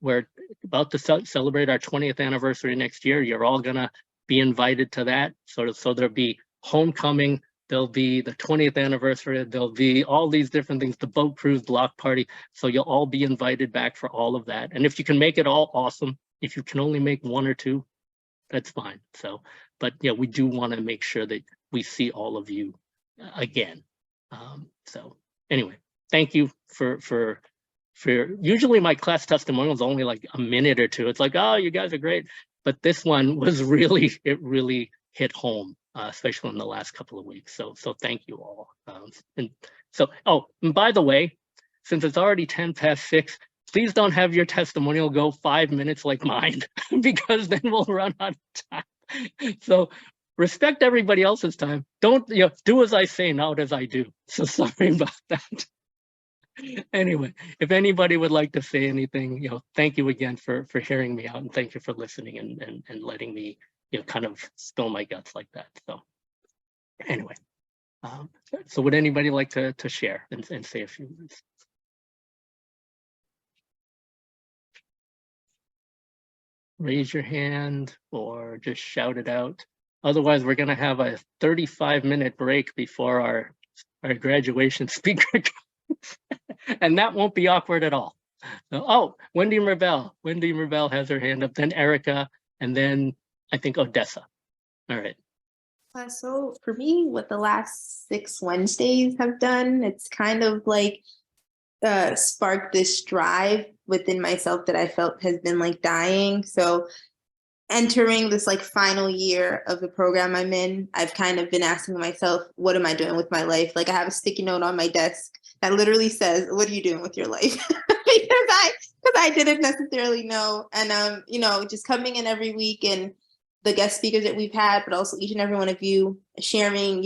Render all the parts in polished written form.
we're about to celebrate our 20th anniversary next year. You're all gonna be invited to that. So there'll be homecoming, there'll be the 20th anniversary, there'll be all these different things, the boat cruise, block party. So you'll all be invited back for all of that. And if you can make it all, awesome. If you can only make one or two, that's fine. So, but yeah, we do want to make sure that we see all of you again. So anyway, thank you for usually my class testimonial is only like a minute or two. It's like, oh, you guys are great. But this one was really, it really hit home, especially in the last couple of weeks. So thank you all. And by the way, since it's already 6:10, please don't have your testimonial go 5 minutes like mine, because then we'll run out of time. So respect everybody else's time. Don't, do as I say, not as I do. So sorry about that. Anyway, if anybody would like to say anything, thank you again for hearing me out, and thank you for listening and letting me, kind of spill my guts like that. So anyway, so would anybody like to share and say a few words? Raise your hand or just shout it out. Otherwise, we're going to have a 35-minute break before our graduation speaker comes. And that won't be awkward at all. So, oh, Wendy Marvell. Wendy Marvell has her hand up, then Erica, and then I think Odessa. All right. So for me, what the last 6 Wednesdays have done, it's kind of like sparked this drive within myself that I felt has been like dying. So entering this like final year of the program I'm in, I've kind of been asking myself, what am I doing with my life? Like I have a sticky note on my desk that literally says, what are you doing with your life? because I didn't necessarily know. And, just coming in every week and the guest speakers that we've had, but also each and every one of you sharing,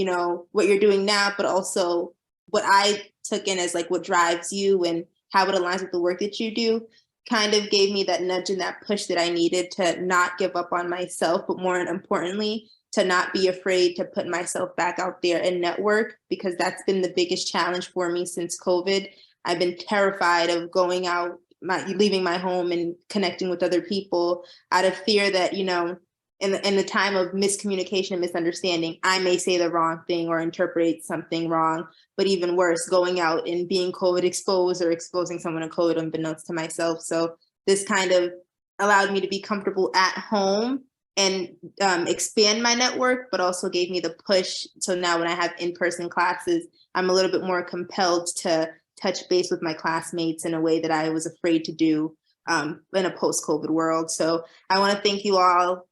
what you're doing now, but also what I took in as like what drives you and how it aligns with the work that you do, kind of gave me that nudge and that push that I needed to not give up on myself, but more importantly, to not be afraid to put myself back out there and network, because that's been the biggest challenge for me since COVID. I've been terrified of going out, leaving my home and connecting with other people out of fear that, in the time of miscommunication and misunderstanding, I may say the wrong thing or interpret something wrong. But even worse, going out and being COVID exposed or exposing someone to COVID unbeknownst to myself. So this kind of allowed me to be comfortable at home and expand my network, but also gave me the push. So now when I have in-person classes, I'm a little bit more compelled to touch base with my classmates in a way that I was afraid to do in a post-COVID world. So I want to thank you all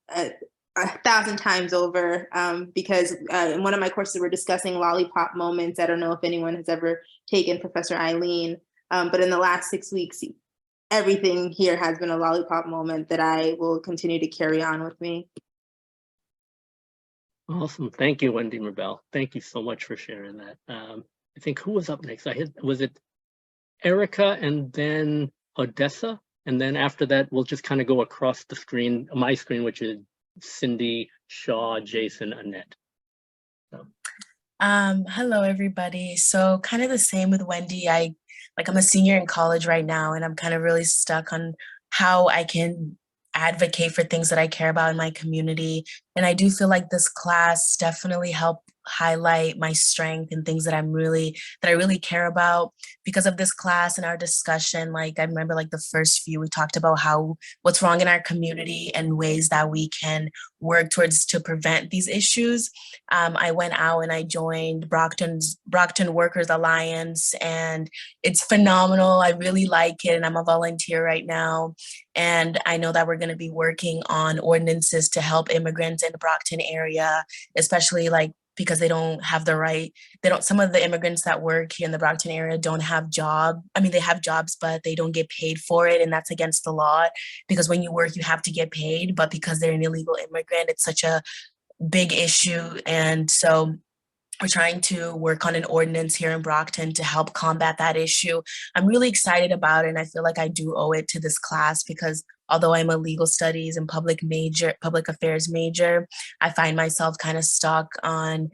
1,000 times over, because in one of my courses we're discussing lollipop moments. I don't know if anyone has ever taken Professor Eileen, but in the last 6 weeks, everything here has been a lollipop moment that I will continue to carry on with me. Awesome. Thank you, Wendy Marvell. Thank you so much for sharing that. I think who was up next? Was it Erica and then Odessa? And then after that, we'll just kind of go across the screen, my screen, which is Cindy, Shaw, Jason, Annette. So. Hello, everybody. So kind of the same with Wendy. I'm a senior in college right now, and I'm kind of really stuck on how I can advocate for things that I care about in my community. And I do feel like this class definitely helped highlight my strength and things that I really care about. Because of this class and our discussion, I remember the first few, we talked about what's wrong in our community and ways that we can work towards to prevent these issues. I went out and I joined Brockton Workers Alliance, and it's phenomenal. I really like it, and I'm a volunteer right now. And I know that we're going to be working on ordinances to help immigrants in the Brockton area, especially because they don't have the right, some of the immigrants that work here in the Brockton area don't have they have jobs, but they don't get paid for it. And that's against the law, because when you work, you have to get paid, but because they're an illegal immigrant, it's such a big issue. And so we're trying to work on an ordinance here in Brockton to help combat that issue. I'm really excited about it, and I feel like I do owe it to this class, because although I'm a legal studies and public affairs major, I find myself kind of stuck on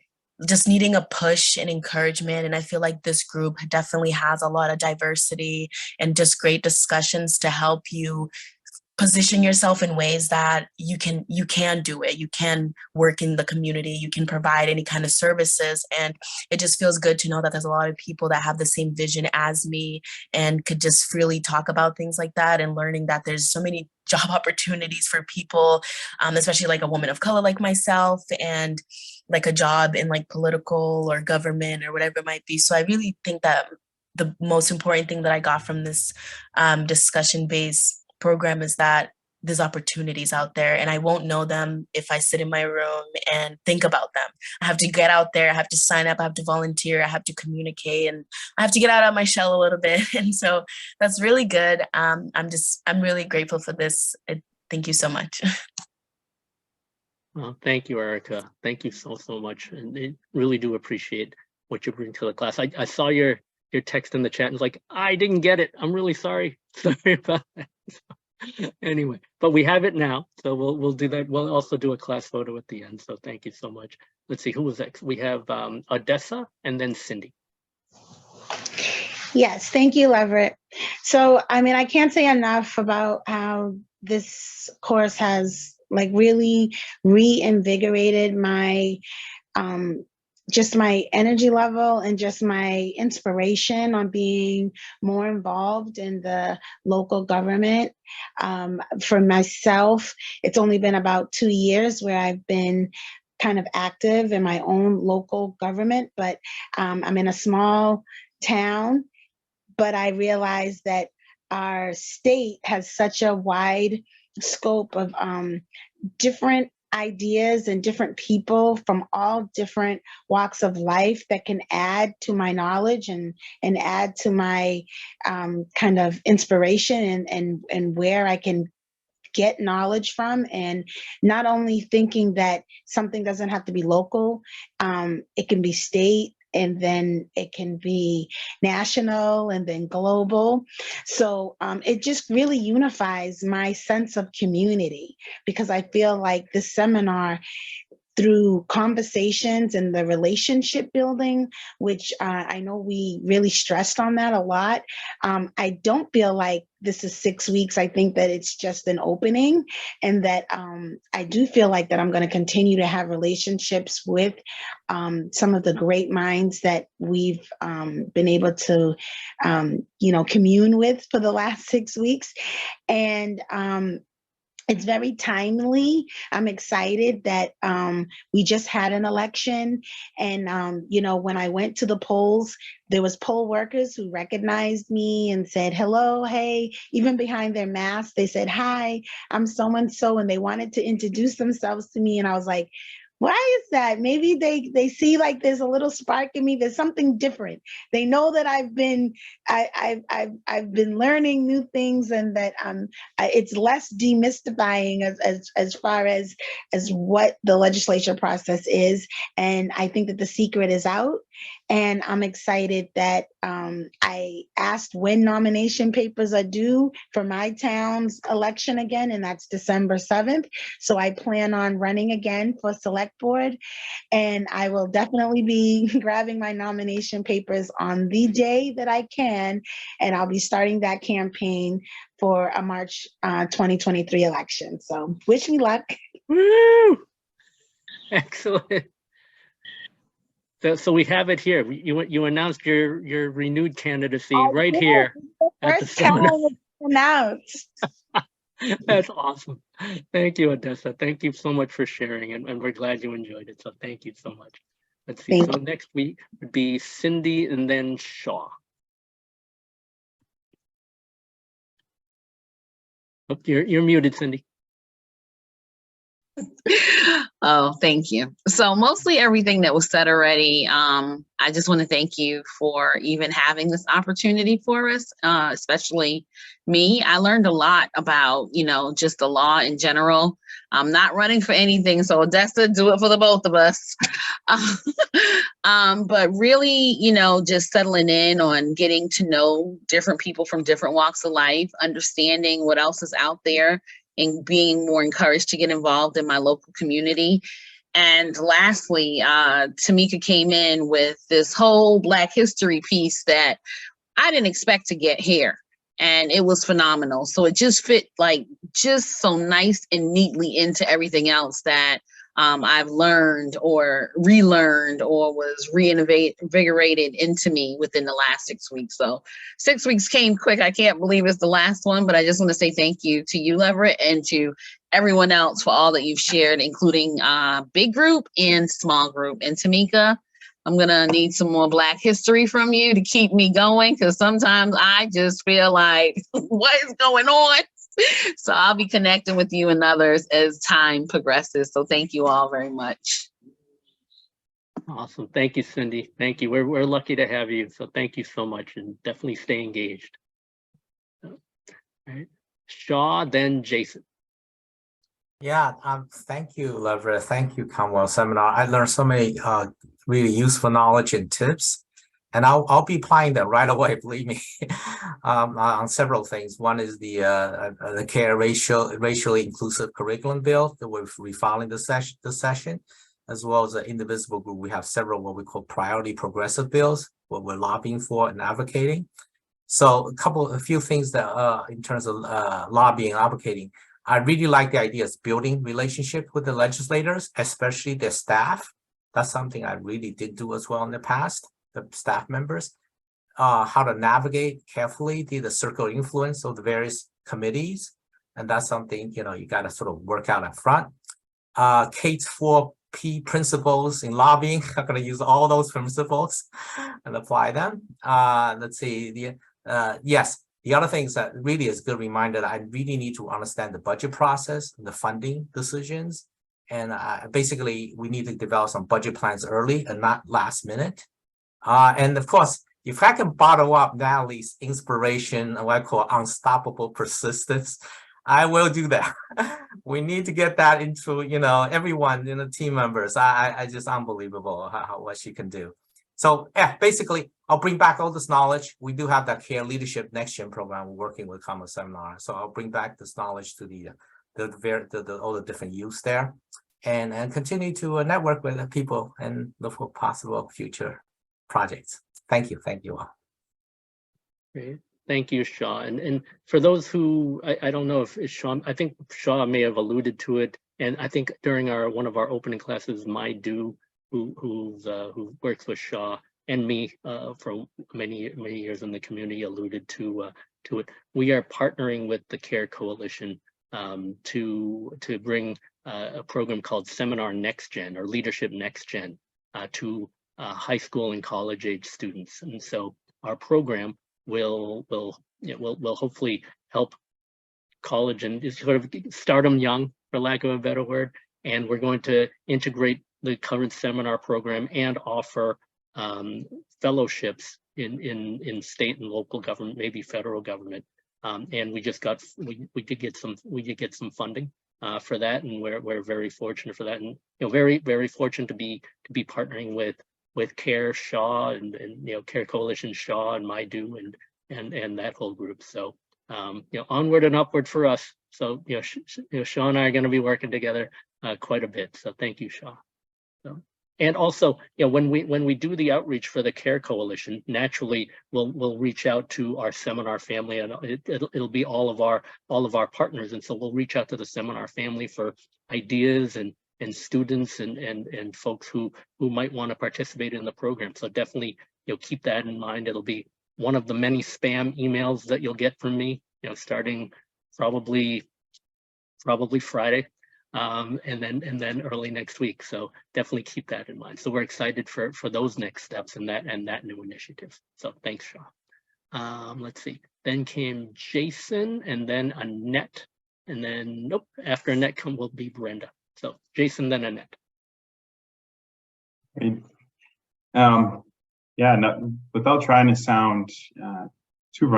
just needing a push and encouragement. And I feel like this group definitely has a lot of diversity and just great discussions to help you position yourself in ways that you can do it. You can work in the community, you can provide any kind of services. And it just feels good to know that there's a lot of people that have the same vision as me and could just freely talk about things like that, and learning that there's so many job opportunities for people, especially like a woman of color like myself, and like a job in like political or government or whatever it might be. So I really think that the most important thing that I got from this discussion-based program is that there's opportunities out there, and I won't know them if I sit in my room and think about them. I have to get out there, I have to sign up, I have to volunteer, I have to communicate, and I have to get out of my shell a little bit. And so that's really good. I'm really grateful for this. Thank you so much. Well, thank you, Erica. Thank you so much. And I really do appreciate what you bring to the class. I saw your text in the chat and was like, I didn't get it. I'm really sorry. Sorry about that. Anyway, but we have it now, so we'll do that. We'll also do a class photo at the end. So thank you so much. Let's see, who was next? We have Odessa and then Cindy. Yes, thank you, Leverett. So, I mean, I can't say enough about how this course has like really reinvigorated my just my energy level and just my inspiration on being more involved in the local government. For myself, it's only been about 2 years where I've been kind of active in my own local government, but I'm in a small town, but I realized that our state has such a wide scope of different ideas and different people from all different walks of life that can add to my knowledge and add to my kind of inspiration and where I can get knowledge from. And not only thinking that something doesn't have to be local, it can be state, and then it can be national, and then global. So it just really unifies my sense of community, because I feel like this seminar, through conversations and the relationship building, which I know we really stressed on that a lot. I don't feel like this is 6 weeks. I think that it's just an opening, and that I do feel like that I'm going to continue to have relationships with some of the great minds that we've been able to, commune with for the last 6 weeks. And it's very timely. I'm excited that we just had an election, and when I went to the polls, there was poll workers who recognized me and said, hello, hey, even behind their masks, they said, hi, I'm so-and-so, and they wanted to introduce themselves to me. And I was like, why is that? Maybe they see like there's a little spark in me. There's something different. They know that I've been learning new things, and that it's less demystifying as far as what the legislature process is. And I think that the secret is out. And I'm excited that I asked when nomination papers are due for my town's election again, and that's December 7th. So I plan on running again for select board, and I will definitely be grabbing my nomination papers on the day that I can, and I'll be starting that campaign for a March 2023 election. So wish me luck. Woo! Excellent. So we have it here. You announced your renewed candidacy right here at the First time seminar. announced. That's awesome. Thank you, Odessa. Thank you so much for sharing, and we're glad you enjoyed it. So thank you so much. Let's see. So next week would be Cindy and then Shaw. Oh, you're muted, Cindy. Oh, thank you. So mostly everything that was said already. I just want to thank you for even having this opportunity for us, especially me. I learned a lot about, just the law in general. I'm not running for anything, so Odessa, do it for the both of us. But really, just settling in on getting to know different people from different walks of life, understanding what else is out there, and being more encouraged to get involved in my local community. And lastly, Tamika came in with this whole Black history piece that I didn't expect to get here. And it was phenomenal. So it just fit like just so nice and neatly into everything else that I've learned or relearned or was reinvigorated into me within the last 6 weeks. So 6 weeks came quick. I can't believe it's the last one, but I just want to say thank you to you, Leverett, and to everyone else for all that you've shared, including big group and small group. And Tamika, I'm gonna need some more Black history from you to keep me going, because sometimes I just feel like, what is going on? So I'll be connecting with you and others as time progresses. So thank you all very much. Awesome. Thank you, Cindy. Thank you. We're lucky to have you. So thank you so much, and definitely stay engaged. All right. Shaw, then Jason. Yeah, thank you, Leverett. Thank you, Commonwealth Seminar. I learned so many really useful knowledge and tips, and I'll be applying them right away. Believe me, on several things. One is the CARE racially inclusive curriculum bill that we're refiling this session, as well as the Indivisible group. We have several what we call priority progressive bills, what we're lobbying for and advocating. So a few things that in terms of lobbying and advocating. I really like the idea of building relationship with the legislators, especially their staff. That's something I really did do as well in the past, the staff members. How to navigate carefully the circle of influence of the various committees. And that's something, you got to sort of work out up front. Kate's 4P principles in lobbying, I'm going to use all those principles and apply them. Let's see, yes. The other things that really is a good reminder that I really need to understand the budget process, the funding decisions. And basically, we need to develop some budget plans early and not last minute. And of course, if I can bottle up Natalie's inspiration and what I call unstoppable persistence, I will do that. We need to get that into, everyone, the team members. I just unbelievable what she can do. So yeah, basically, I'll bring back all this knowledge. We do have that CARE Leadership Next Gen program. We're working with Common Seminar. So I'll bring back this knowledge to all the different youths there, and continue to network with people and look for possible future projects. Thank you all. Great. Thank you, Shaw. And for those who, I don't know if Shaw, I think Shaw may have alluded to it. And I think during one of our opening classes, Maidu, who works with Shaw and me for many years in the community, alluded to it. We are partnering with the CARE Coalition to bring a program called Seminar Next Gen, or Leadership Next Gen, to high school and college age students. And so our program will hopefully help college and sort of start them young, for lack of a better word. And we're going to integrate the current seminar program and offer fellowships in state and local government, maybe federal government. And we did get some funding for that, and we're very fortunate for that, and very fortunate to be partnering with CARE Shaw and CARE Coalition Shaw and Maidu and that whole group. So onward and upward for us. So Shaw and I are going to be working together quite a bit. So thank you, Shaw. So, and also, when we do the outreach for the CARE Coalition, naturally we'll reach out to our seminar family, and it'll be all of our partners, and so we'll reach out to the seminar family for ideas and students and folks who might want to participate in the program. So definitely keep that in mind. It'll be one of the many spam emails that you'll get from me, starting probably Friday. And then early next week. So definitely keep that in mind. So we're excited for those next steps and that new initiative. So thanks, Shaw. Let's see. Then came Jason, and then Annette, and then after Annette will be Brenda. So Jason, then Annette. Great. Without trying to sound too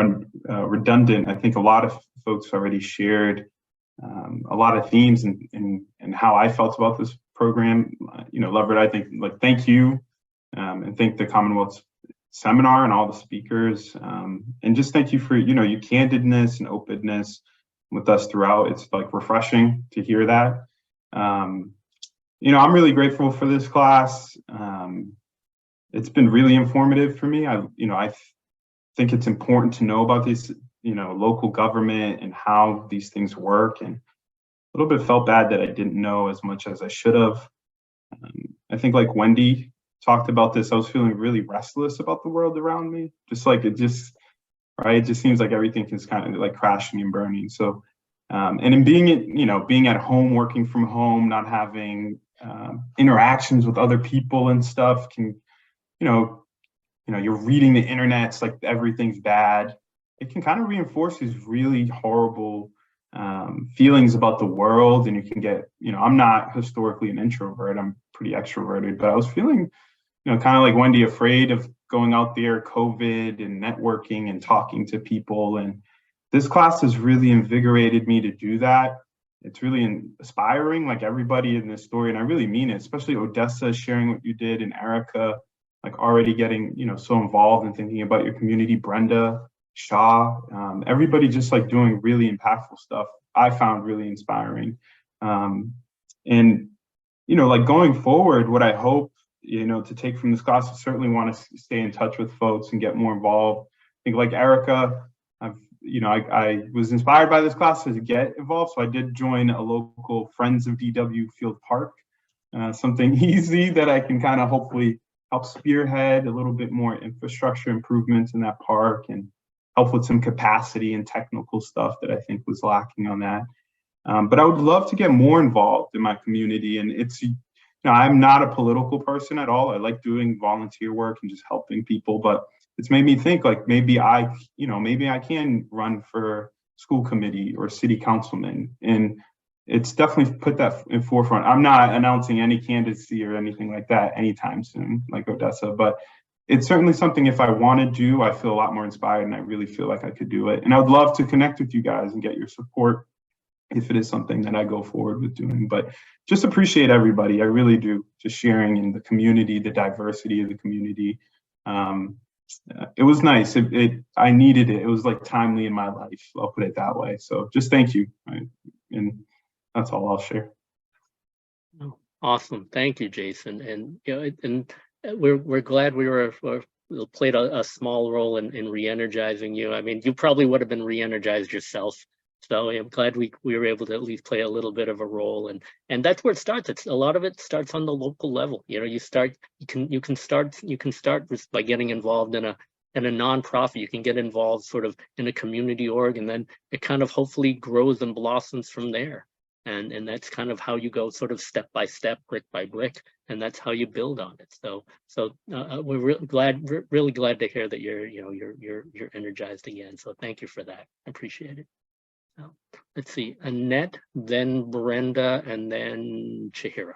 redundant, I think a lot of folks already shared a lot of themes and how I felt about this program. Leverett, I think, thank you, and thank the Commonwealth Seminar and all the speakers, and just thank you for your candidness and openness with us throughout. It's refreshing to hear that. I'm really grateful for this class. It's been really informative for me. I think it's important to know about these, local government and how these things work. And a little bit felt bad that I didn't know as much as I should have. I think like Wendy talked about this, I was feeling really restless about the world around me. It just seems like everything is kind of like crashing and burning. So, and in being at home, working from home, not having interactions with other people and stuff can, you're reading the internet, it's like everything's bad. It can kind of reinforce these really horrible feelings about the world. And you can get, I'm not historically an introvert, I'm pretty extroverted, but I was feeling, kind of like Wendy, afraid of going out there, COVID and networking and talking to people. And this class has really invigorated me to do that. It's really inspiring, like everybody in this story, and I really mean it, especially Odessa sharing what you did, and Erica, like already getting, so involved and thinking about your community, Brenda, Shaw, everybody just like doing really impactful stuff. I found really inspiring. And, like going forward, what I hope, to take from this class, I certainly want to stay in touch with folks and get more involved. I think like Erica, I was inspired by this class to get involved. So I did join a local Friends of DW Field Park, something easy that I can kind of hopefully help spearhead a little bit more infrastructure improvements in that park and help with some capacity and technical stuff that I think was lacking on that. But I would love to get more involved in my community. And it's, I'm not a political person at all. I like doing volunteer work and just helping people, but it's made me think like maybe I can run for school committee or city councilman. And it's definitely put that in forefront. I'm not announcing any candidacy or anything like that anytime soon, like Odessa, but it's certainly something if I want to do, I feel a lot more inspired and I really feel like I could do it. And I would love to connect with you guys and get your support if it is something that I go forward with doing. But just appreciate everybody. I really do. Just sharing in the community, the diversity of the community. It was nice. I needed it. It was like timely in my life. I'll put it that way. So just thank you. And that's all I'll share. Awesome. Thank you, Jason. And we're glad we played a small role in re-energizing you. I mean, you probably would have been re-energized yourself. So I'm glad we were able to at least play a little bit of a role, and that's where it starts. A lot of it starts on the local level. You can start by getting involved in a nonprofit. You can get involved sort of in a community org, and then it kind of hopefully grows and blossoms from there. And that's kind of how you go, sort of step by step, brick by brick, and that's how you build on it. So we're really glad to hear that you're energized again. So thank you for that. I appreciate it. So let's see, Annette, then Brenda, and then Chihiro.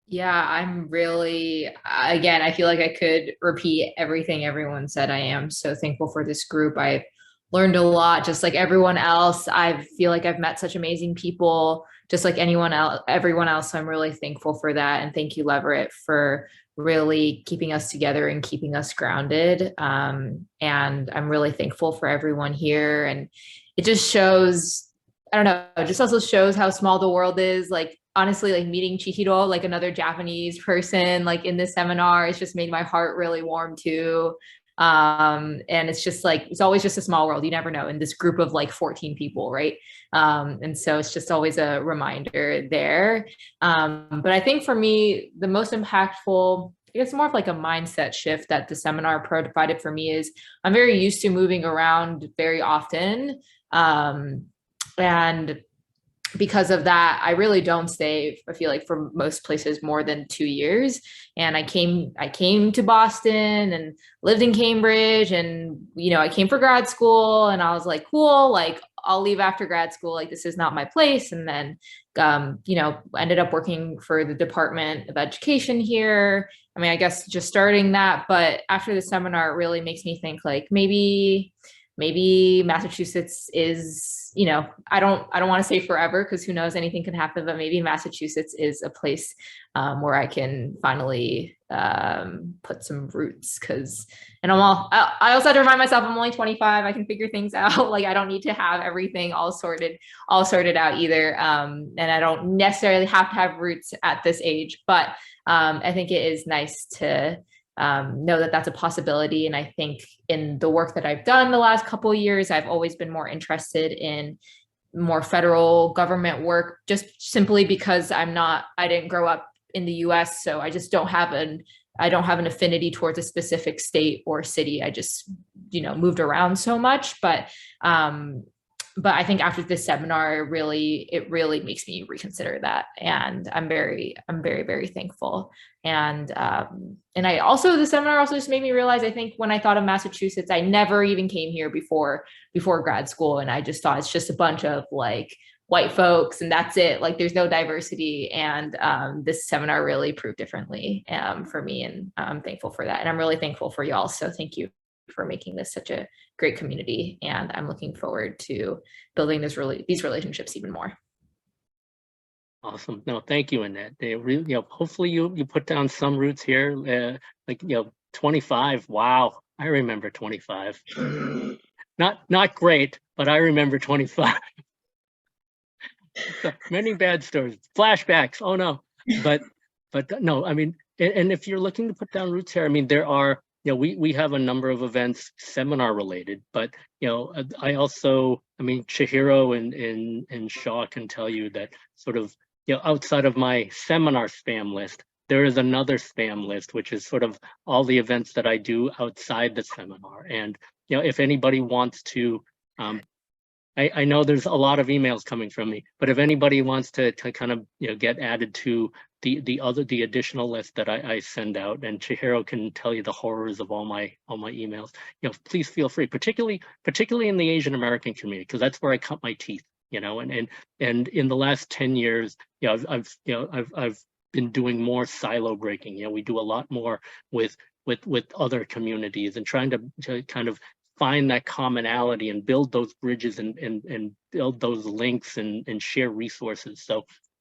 Yeah, I'm really, again, I feel like I could repeat everything everyone said. I am so thankful for this group. I've learned a lot, just like everyone else. I feel like I've met such amazing people, just like everyone else. So I'm really thankful for that. And thank you, Leverett, for really keeping us together and keeping us grounded. And I'm really thankful for everyone here. And it just shows, I don't know, it just also shows how small the world is. Like, honestly, like meeting Chihiro, like another Japanese person, like in this seminar, it's just made my heart really warm too. And it's just like, it's always just a small world. You never know in this group of like 14 people, right? And so it's just always a reminder there. But I think for me, the most impactful, I guess more of like a mindset shift that the seminar provided for me is I'm very used to moving around very often. And because of that, I really don't stay, I feel like, for most places more than 2 years. And I came to Boston and lived in Cambridge, and, I came for grad school, and I was like, cool, like I'll leave after grad school. Like, this is not my place. And then, ended up working for the Department of Education here. I mean, I guess just starting that, but after the seminar, it really makes me think like maybe maybe Massachusetts is, I don't want to say forever, because who knows, anything can happen, but maybe Massachusetts is a place where I can finally put some roots. And I also have to remind myself, I'm only 25. I can figure things out. Like, I don't need to have everything all sorted out either. And I don't necessarily have to have roots at this age, but I think it is nice to know that that's a possibility. And I think in the work that I've done the last couple of years, I've always been more interested in more federal government work, just simply because I didn't grow up in the US. So I just don't have an affinity towards a specific state or city. I just, moved around so much. But I think after this seminar, it really makes me reconsider that. And I'm very, very thankful. And I also, the seminar also just made me realize, I think when I thought of Massachusetts, I never even came here before grad school. And I just thought it's just a bunch of like white folks and that's it. Like, there's no diversity. And this seminar really proved differently for me. And I'm thankful for that. And I'm really thankful for y'all. So thank you for making this such a great community. And I'm looking forward to building these relationships even more. Awesome. No, thank you, Annette. They really, hopefully you put down some roots here. 25. Wow, I remember 25. Not great, but I remember 25. So many bad stories, flashbacks. Oh no, but no. I mean, and if you're looking to put down roots here, I mean, there are. We have a number of events seminar related, but I also, I mean, Chihiro and Shaw can tell you that sort of, outside of my seminar spam list, there is another spam list, which is sort of all the events that I do outside the seminar. And, if anybody wants to, I know there's a lot of emails coming from me, but if anybody wants to kind of get added to the additional list that I send out, and Chihiro can tell you the horrors of all my emails, please feel free, particularly in the Asian American community, because that's where I cut my teeth, and in the last 10 years, I've been doing more silo breaking. We do a lot more with other communities and trying to kind of find that commonality and build those bridges and build those links and share resources.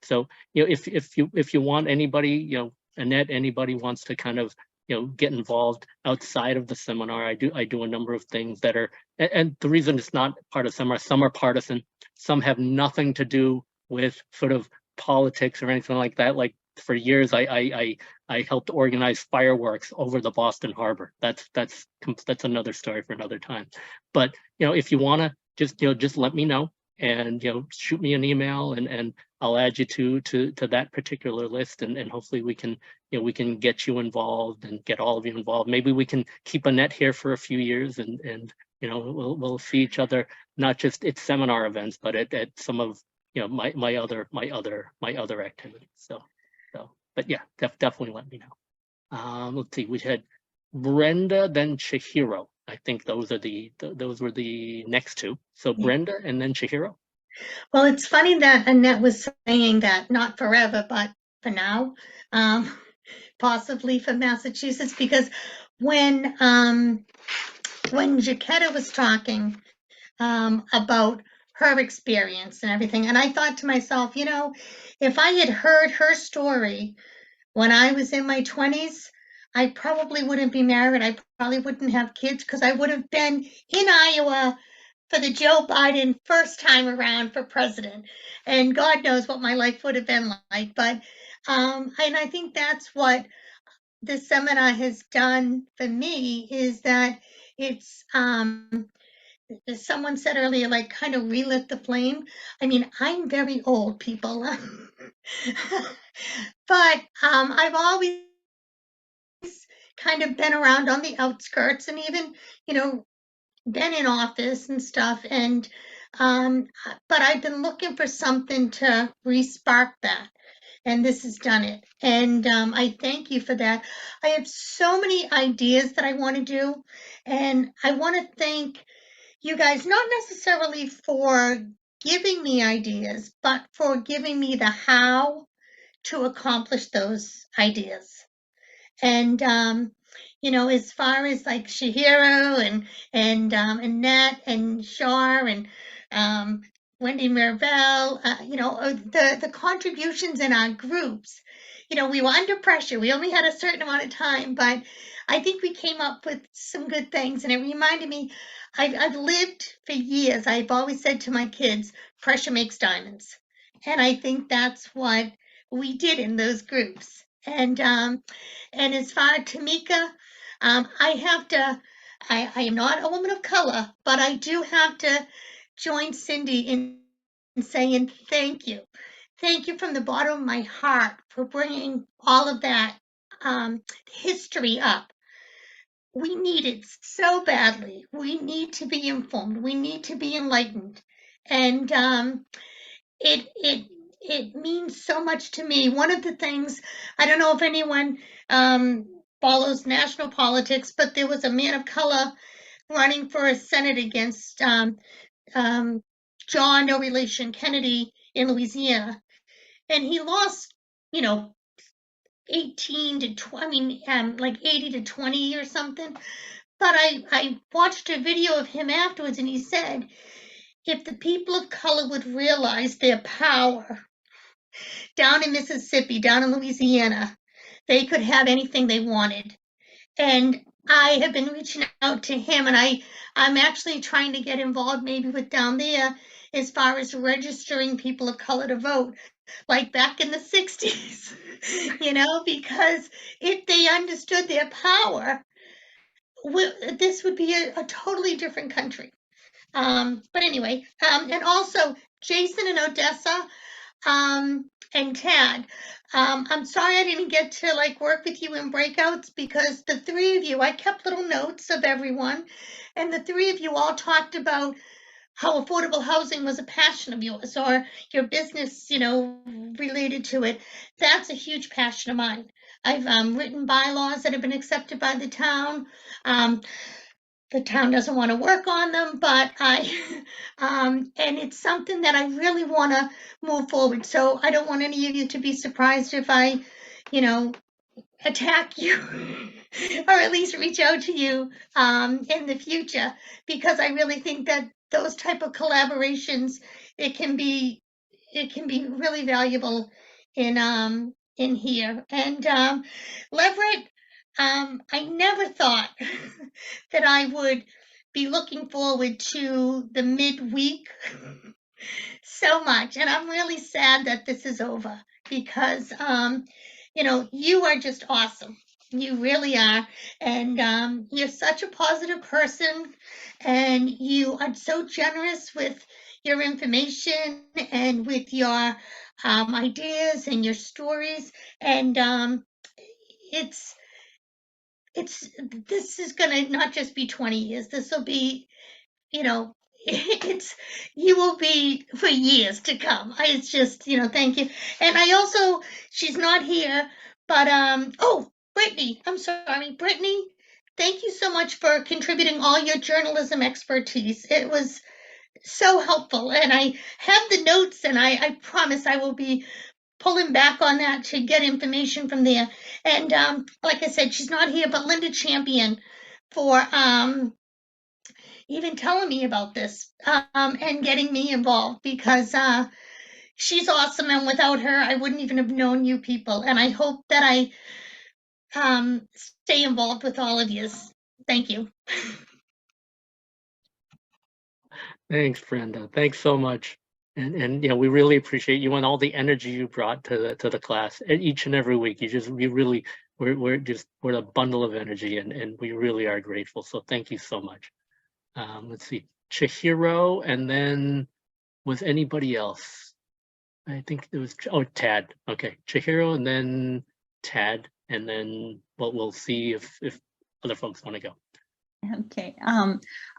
So if you want anybody, Annette, anybody wants to kind of get involved outside of the seminar, I do a number of things that are, and the reason it's not part of seminar, some are partisan, some have nothing to do with sort of politics or anything like that. Like, for years, I helped organize fireworks over the Boston Harbor. That's another story for another time. But if you want to just let me know, and shoot me an email, and I'll add you to that particular list, and hopefully we can get you involved and get all of you involved. Maybe we can keep Annette here for a few years, and we'll see each other, not just at seminar events, but at some of my other activities. So, but yeah, definitely let me know. Let's see, we had Brenda, then Chihiro. I think those were the next two. So Brenda and then Chihiro. Well, it's funny that Annette was saying that not forever, but for now, possibly for Massachusetts, because when Jaquetta was talking about her experience and everything, and I thought to myself, if I had heard her story when I was in my 20s, I probably wouldn't be married. I probably wouldn't have kids, because I would have been in Iowa for the Joe Biden first time around for president. And God knows what my life would have been like. But, and I think that's what this seminar has done for me, is that it's, as someone said earlier, like, kind of relit the flame. I mean, I'm very old, people. But I've always kind of been around on the outskirts, and even, been in office and stuff. And but I've been looking for something to re-spark that. And this has done it. And I thank you for that. I have so many ideas that I want to do. And I want to thank you guys, not necessarily for giving me ideas, but for giving me the how to accomplish those ideas. And you know, as far as like Shahiro and Annette and Shar and Wendy Marvell, you know, the contributions in our groups. You know, we were under pressure. We only had a certain amount of time, but I think we came up with some good things. And it reminded me, I've lived for years. I've always said to my kids, pressure makes diamonds. And I think that's what we did in those groups. And as far as Tamika, I have to, I am not a woman of color, but I do have to join Cindy in saying thank you. Thank you from the bottom of my heart for bringing all of that history up. We need it so badly. We need to be informed. We need to be enlightened. And it means so much to me. One of the things, I don't know if anyone follows national politics, but there was a man of color running for a Senate against John, no relation, Kennedy in Louisiana. And he lost, you know, 18 to 20, I mean, like 80 to 20 or something. But I watched a video of him afterwards, and he said, if the people of color would realize their power down in Mississippi, down in Louisiana, they could have anything they wanted. And I have been reaching out to him, and I'm actually trying to get involved maybe with down there as far as registering people of color to vote, like back in the 60s, you know, because if they understood their power, this would be a totally different country. But anyway, and also Jason and Odessa, and Tad, I'm sorry I didn't get to like work with you in breakouts because the three of you, I kept little notes of everyone, and the three of you all talked about how affordable housing was a passion of yours or your business, you know, related to it. That's a huge passion of mine. I've written bylaws that have been accepted by the town. The town doesn't want to work on them, but and it's something that I really want to move forward. So I don't want any of you to be surprised if I, you know, attack you or at least reach out to you in the future, because I really think that those type of collaborations, it can be really valuable in here. And Leverett, I never thought that I would be looking forward to the midweek so much. And I'm really sad that this is over because, you know, you are just awesome. You really are. And you're such a positive person. And you are so generous with your information and with your ideas and your stories. And it's this is going to not just be 20 years. This will be, you know, it's you will be for years to come. It's just, you know, thank you. And I also, she's not here, but oh, Brittany, I'm sorry, Brittany, thank you so much for contributing all your journalism expertise. It was so helpful, and I have the notes, and I promise I will be pulling back on that to get information from there. And like I said, she's not here, but Linda Champion for even telling me about this and getting me involved, because she's awesome, and without her I wouldn't even have known you people. And I hope that I stay involved with all of you. Thank you. Thanks, Brenda. Thanks so much. And you know, we really appreciate you and all the energy you brought to the class each and every week. We're a bundle of energy, and we really are grateful. So thank you so much. Let's see, Chihiro, and then was anybody else? I think it was, oh, Tad. Okay, Chihiro, and then Tad, and then we'll see if other folks want to go. Okay,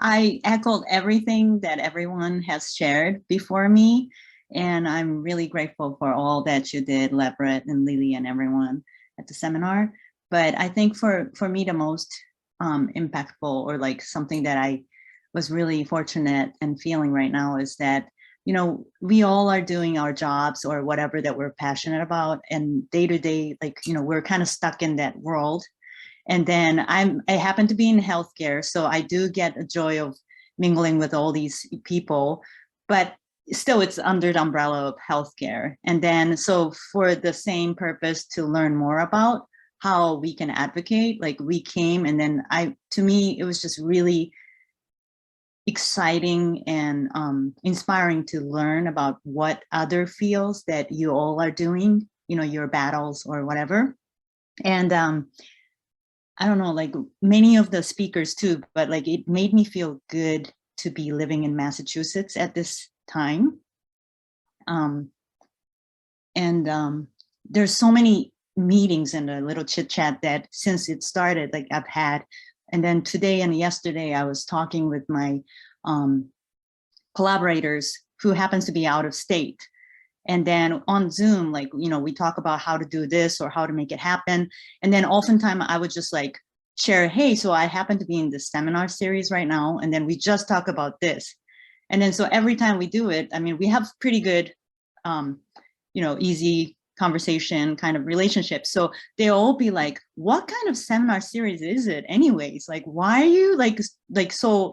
I echoed everything that everyone has shared before me, and I'm really grateful for all that you did, Leverett and Lily and everyone at the seminar. But I think for me, the most impactful, or like something that I was really fortunate and feeling right now, is that you know, we all are doing our jobs or whatever that we're passionate about, and day to day, like, you know, we're kind of stuck in that world. And then I happen to be in healthcare, so I do get a joy of mingling with all these people, but still it's under the umbrella of healthcare. And then so for the same purpose to learn more about how we can advocate, like we came, and then to me, it was just really exciting and inspiring to learn about what other fields that you all are doing, you know, your battles or whatever. And I don't know, like many of the speakers too, but like it made me feel good to be living in Massachusetts at this time. There's so many meetings and a little chit chat that since it started, like I've had. And then today and yesterday, I was talking with my collaborators who happens to be out of state. And then on Zoom, like, you know, we talk about how to do this or how to make it happen. And then oftentimes I would just like share, hey, so I happen to be in this seminar series right now. And then we just talk about this. And then so every time we do it, I mean, we have pretty good, you know, easy conversation kind of relationship. So they'll all be like, what kind of seminar series is it anyways? Like, why are you so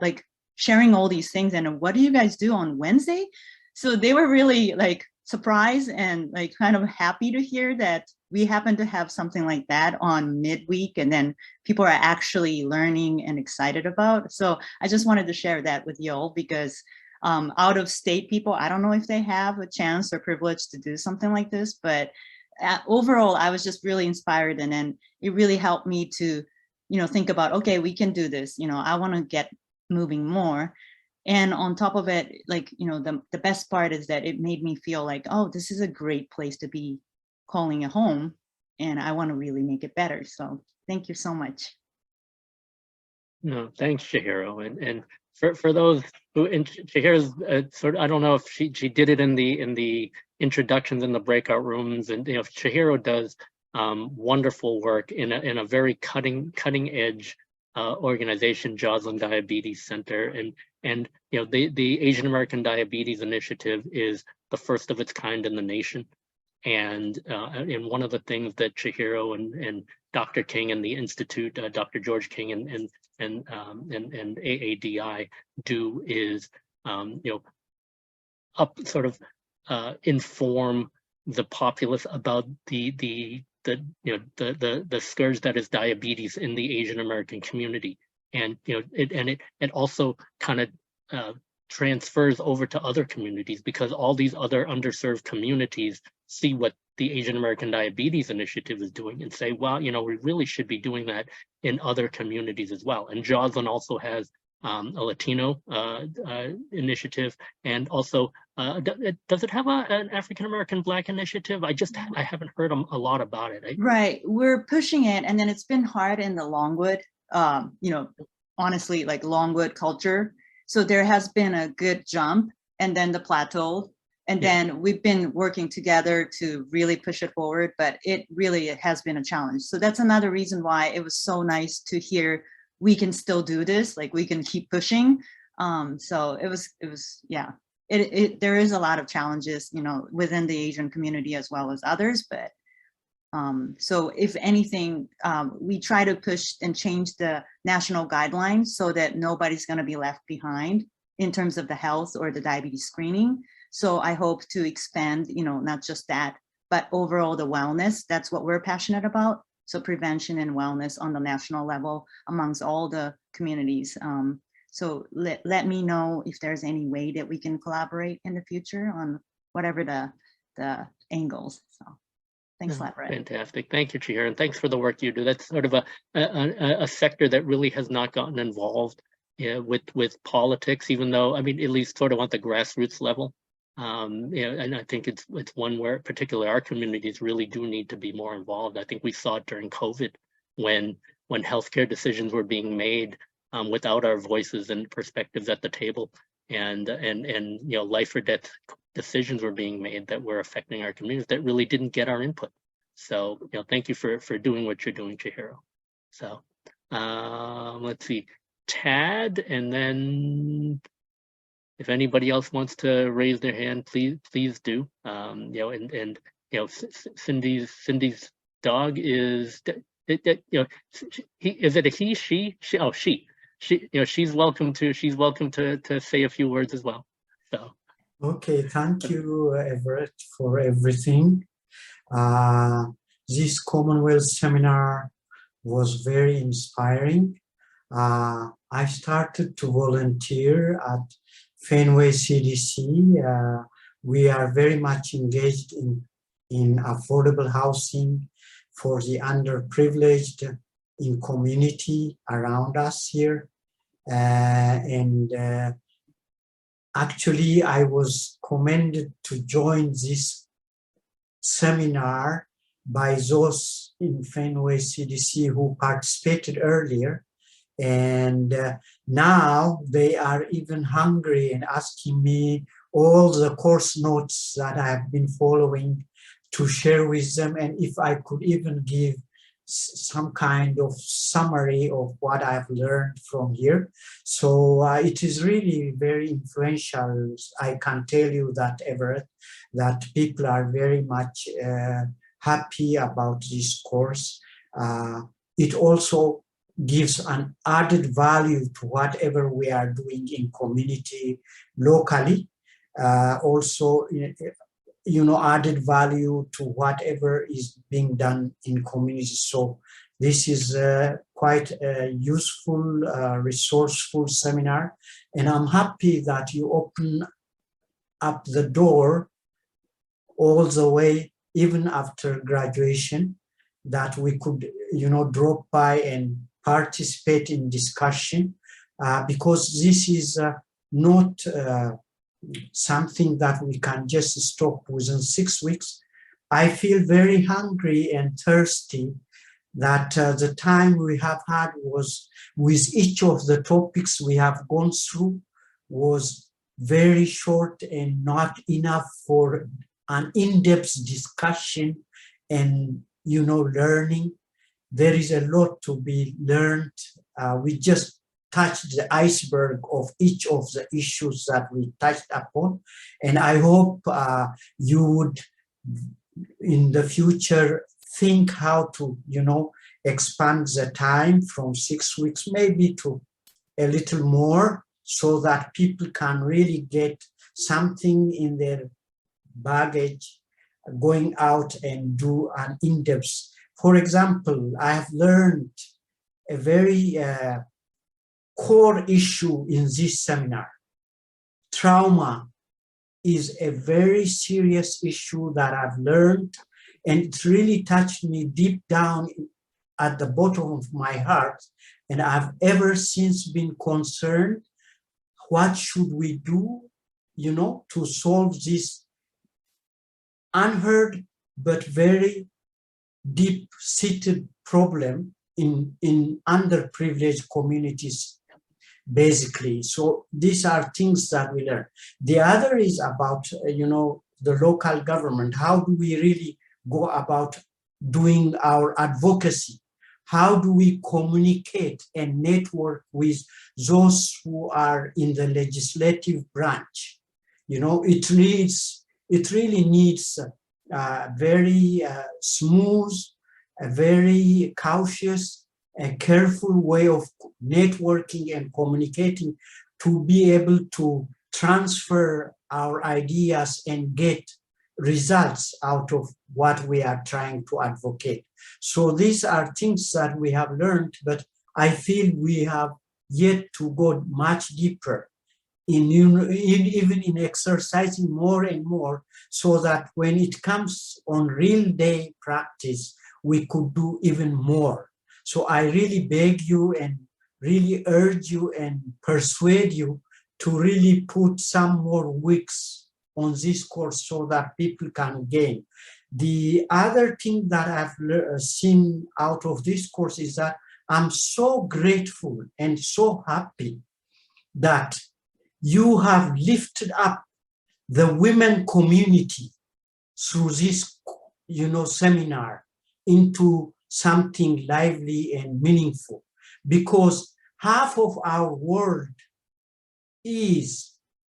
sharing all these things? And what do you guys do on Wednesday? So they were really like surprised and like kind of happy to hear that we happen to have something like that on midweek, and then people are actually learning and excited about. So I just wanted to share that with you all, because out of state people, I don't know if they have a chance or privilege to do something like this, but overall, I was just really inspired. And then it really helped me to, you know, think about, okay, we can do this. You know, I want to get moving more. And on top of it, like, you know, the best part is that it made me feel like, oh, this is a great place to be calling a home, and I want to really make it better. So thank you so much. No, thanks, Chihiro. And for those who, and Chihiro's sort of, I don't know if she did it in the introductions in the breakout rooms, and you know, Chihiro does wonderful work in a very cutting edge organization, Joslin Diabetes Center, and you know, the Asian American Diabetes Initiative is the first of its kind in the nation. And one of the things that Chihiro and Dr. King and the Institute, Dr. George King and AADI do is you know, inform the populace about the scourge that is diabetes in the Asian American community. And you know, it also kind of transfers over to other communities, because all these other underserved communities see what the Asian American Diabetes Initiative is doing and say, well, you know, we really should be doing that in other communities as well. And Joslin also has a Latino initiative, and also does it have an African American Black initiative? I haven't heard a lot about it. Right, we're pushing it, and then it's been hard in the Longwood, you know, honestly, like Longwood culture. So there has been a good jump, and then the plateau, and then we've been working together to really push it forward, but it really has been a challenge. So that's another reason why it was so nice to hear we can still do this, like we can keep pushing. So it was yeah, there is a lot of challenges, you know, within the Asian community as well as others, but so if anything, we try to push and change the national guidelines so that nobody's going to be left behind in terms of the health or the diabetes screening. So I hope to expand, you know, not just that, but overall the wellness. That's what we're passionate about. So prevention and wellness on the national level amongst all the communities. So let me know if there's any way that we can collaborate in the future on whatever the angles. So thanks, Labrat. Fantastic. Thank you, Chihiro, and thanks for the work you do. That's sort of a sector that really has not gotten involved with politics, even though, I mean, at least sort of on the grassroots level. And I think it's one where particularly our communities really do need to be more involved. I think we saw it during COVID when healthcare decisions were being made without our voices and perspectives at the table, and you know, life or death decisions were being made that were affecting our communities that really didn't get our input. So, you know, thank you for doing what you're doing, Chihiro. So let's see, Tad, and then if anybody else wants to raise their hand, please do. Cindy's dog is, is it a he, she? Oh, she. She's welcome to say a few words as well. So. Okay, thank you, Everett, for everything. This Commonwealth seminar was very inspiring. I started to volunteer at Fenway CDC. We are very much engaged in affordable housing for the underprivileged in community around us here. Actually, I was commended to join this seminar by those in Fenway CDC who participated earlier. And now they are even hungry and asking me all the course notes that I've been following to share with them, and if I could even give some kind of summary of what I've learned from here. So it is really very influential. I can tell you that, Everett, that people are very much happy about this course. It also gives an added value to whatever we are doing in community locally. Also, added value to whatever is being done in communities. So this is quite a useful, resourceful seminar. And I'm happy that you open up the door all the way, even after graduation, that we could, drop by and participate in discussion, because this is not something that we can just stop within 6 weeks. I feel very hungry and thirsty that the time we have had was with each of the topics we have gone through was very short and not enough for an in-depth discussion and, learning. There is a lot to be learned. We just touched the iceberg of each of the issues that we touched upon. And I hope you would, in the future, think how to, expand the time from 6 weeks, maybe to a little more, so that people can really get something in their baggage going out and do an in-depth. For example, I have learned a very core issue in this seminar. Trauma is a very serious issue that I've learned, and it really touched me deep down at the bottom of my heart. And I've ever since been concerned, what should we do, to solve this unheard but very deep-seated problem in underprivileged communities, basically. So these are things that we learn. The other is about, the local government. How do we really go about doing our advocacy? How do we communicate and network with those who are in the legislative branch? It really needs a very smooth, a very cautious, a careful way of networking and communicating to be able to transfer our ideas and get results out of what we are trying to advocate. So these are things that we have learned, but I feel we have yet to go much deeper even in exercising more and more, so that when it comes on real day practice, we could do even more. So I really beg you and really urge you and persuade you to really put some more weeks on this course so that people can gain. The other thing that I've seen out of this course is that I'm so grateful and so happy that you have lifted up the women community through this, seminar into something lively and meaningful, because half of our world is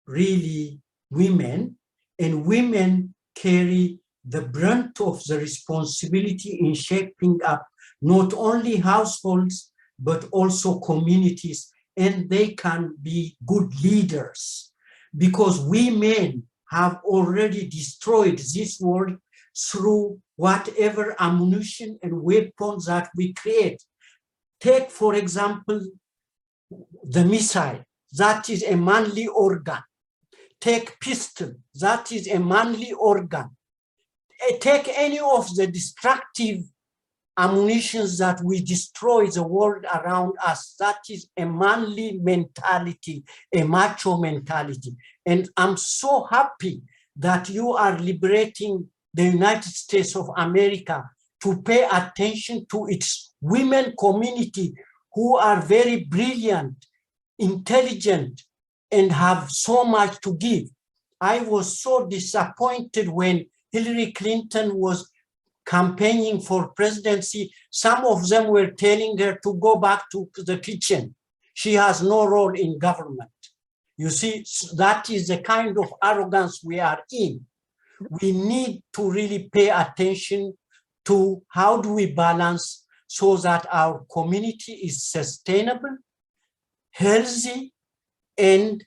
really women, and women carry the brunt of the responsibility in shaping up not only households, but also communities, and they can be good leaders because we men have already destroyed this world through whatever ammunition and weapons that we create. Take, for example, the missile, that is a manly organ. Take pistol, that is a manly organ. Take any of the destructive ammunitions that we destroy the world around us, that is a manly mentality, a macho mentality. And I'm so happy that you are liberating the United States of America to pay attention to its women community who are very brilliant, intelligent, and have so much to give. I was so disappointed when Hillary Clinton was campaigning for presidency. Some of them were telling her to go back to the kitchen. She has no role in government. You see, that is the kind of arrogance we are in. We need to really pay attention to how do we balance so that our community is sustainable, healthy, and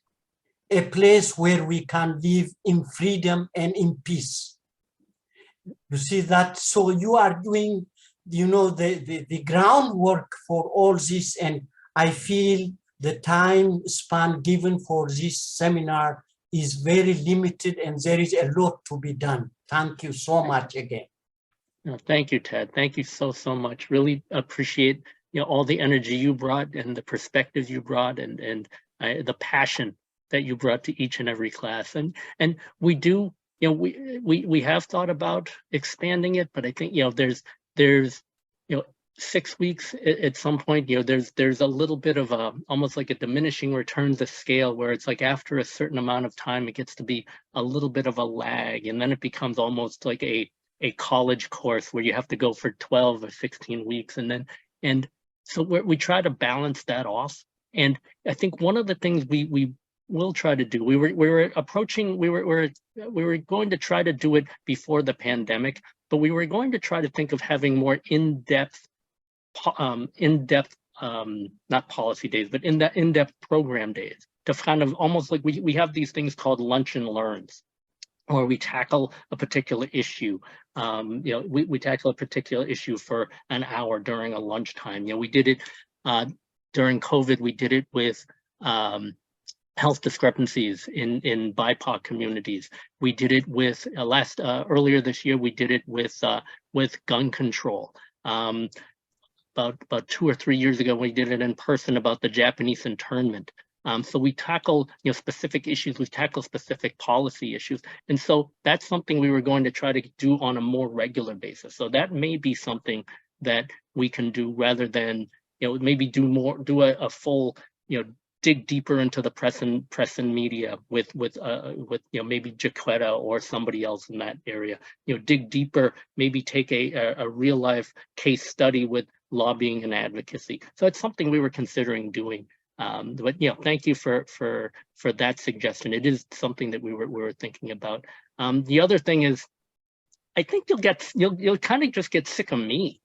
a place where we can live in freedom and in peace. You see that? So you are doing, you know, the groundwork for all this, and I feel the time span given for this seminar is very limited, and there is a lot to be done. Thank you so much again. No, thank you, Ted. Thank you so much. Really appreciate, you know, all the energy you brought and the perspectives you brought, and the passion that you brought to each and every class. And we do, you know, we have thought about expanding it, but I think, you know, there's you know, 6 weeks at some point, you know, there's a little bit of a almost like a diminishing returns of scale, where it's like after a certain amount of time it gets to be a little bit of a lag, and then it becomes almost like a college course where you have to go for 12 or 16 weeks, and so we try to balance that off. And I think one of the things we will try to do, we were going to try to do it before the pandemic, but we were going to try to think of having more in-depth not policy days, but in-depth program days, to kind of almost like we have these things called lunch and learns, or we tackle a particular issue. You know, we tackle a particular issue for an hour during a lunchtime. You know, we did it during COVID. We did it with health discrepancies in BIPOC communities. We did it with earlier this year. We did it with gun control. About 2 or 3 years ago, we did it in person about the Japanese internment. So we tackle, you know, specific issues, we tackle specific policy issues. And so that's something we were going to try to do on a more regular basis. So that may be something that we can do, rather than, you know, maybe do a full, you know, dig deeper into the press and media with you know, maybe Jaquetta or somebody else in that area. You know, dig deeper, maybe take a real life case study with lobbying and advocacy. So it's something we were considering doing. But you know, thank you for that suggestion. It is something that we were thinking about. The other thing is, I think you'll kind of just get sick of me,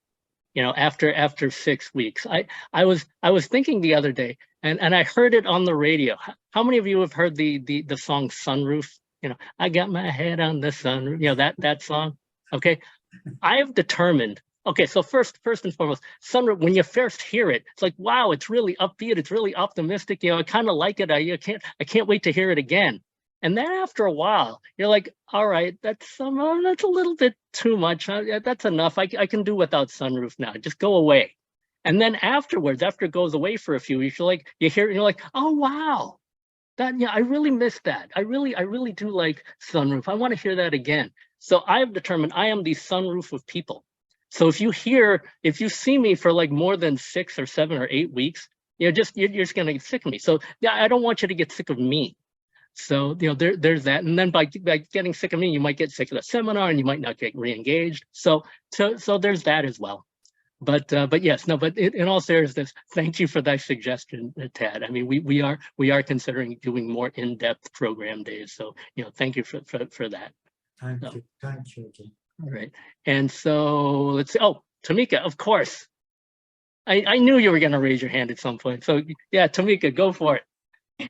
you know, after 6 weeks. I was thinking the other day, and I heard it on the radio. How many of you have heard the song Sunroof? You know, I got my head on the sunroof. You know, that song. Okay, I have determined. Okay, so first and foremost, Sunroof, when you first hear it, it's like, wow, it's really upbeat, it's really optimistic. You know, I kind of like it. I can't wait to hear it again. And then after a while, you're like, all right, that's a little bit too much. That's enough. I can do without Sunroof now. Just go away. And then afterwards, after it goes away for a few weeks, you hear it and you're like, oh wow, I really missed that. I really do like Sunroof. I want to hear that again. So I have determined I am the Sunroof of people. So if you see me for like more than 6 or 7 or 8 weeks, you're just gonna get sick of me. So yeah, I don't want you to get sick of me. So, you know, there's that. And then by getting sick of me, you might get sick of the seminar and you might not get re-engaged. So there's that as well. But yes, no, but in all seriousness, thank you for that suggestion, Tad. I mean, we are considering doing more in-depth program days. So, thank you for that. Thank So, you. Thank you again. all right. And so let's see. Oh, Tamika, of course. I knew you were going to raise your hand at some point. So yeah, Tamika, go for it.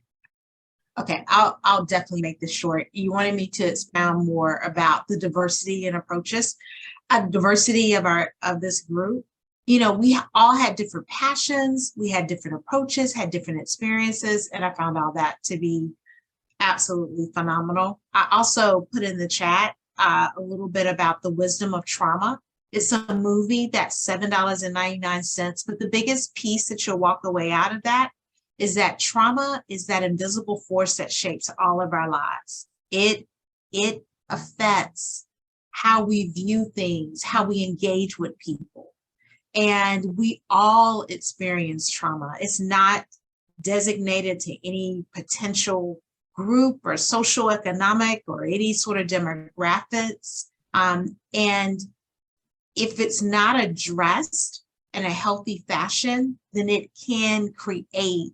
Okay, I'll definitely make this short. You wanted me to expound more about the diversity and approaches, diversity of this group. We all had different passions, we had different approaches, had different experiences, and I found all that to be absolutely phenomenal. I also put in the chat a little bit about The Wisdom of Trauma. It's a movie that's $7.99, but the biggest piece that you'll walk away out of that is that trauma is that invisible force that shapes all of our lives. It affects how we view things, how we engage with people. And we all experience trauma. It's not designated to any potential group or social economic or any sort of demographics. And if it's not addressed in a healthy fashion, then it can create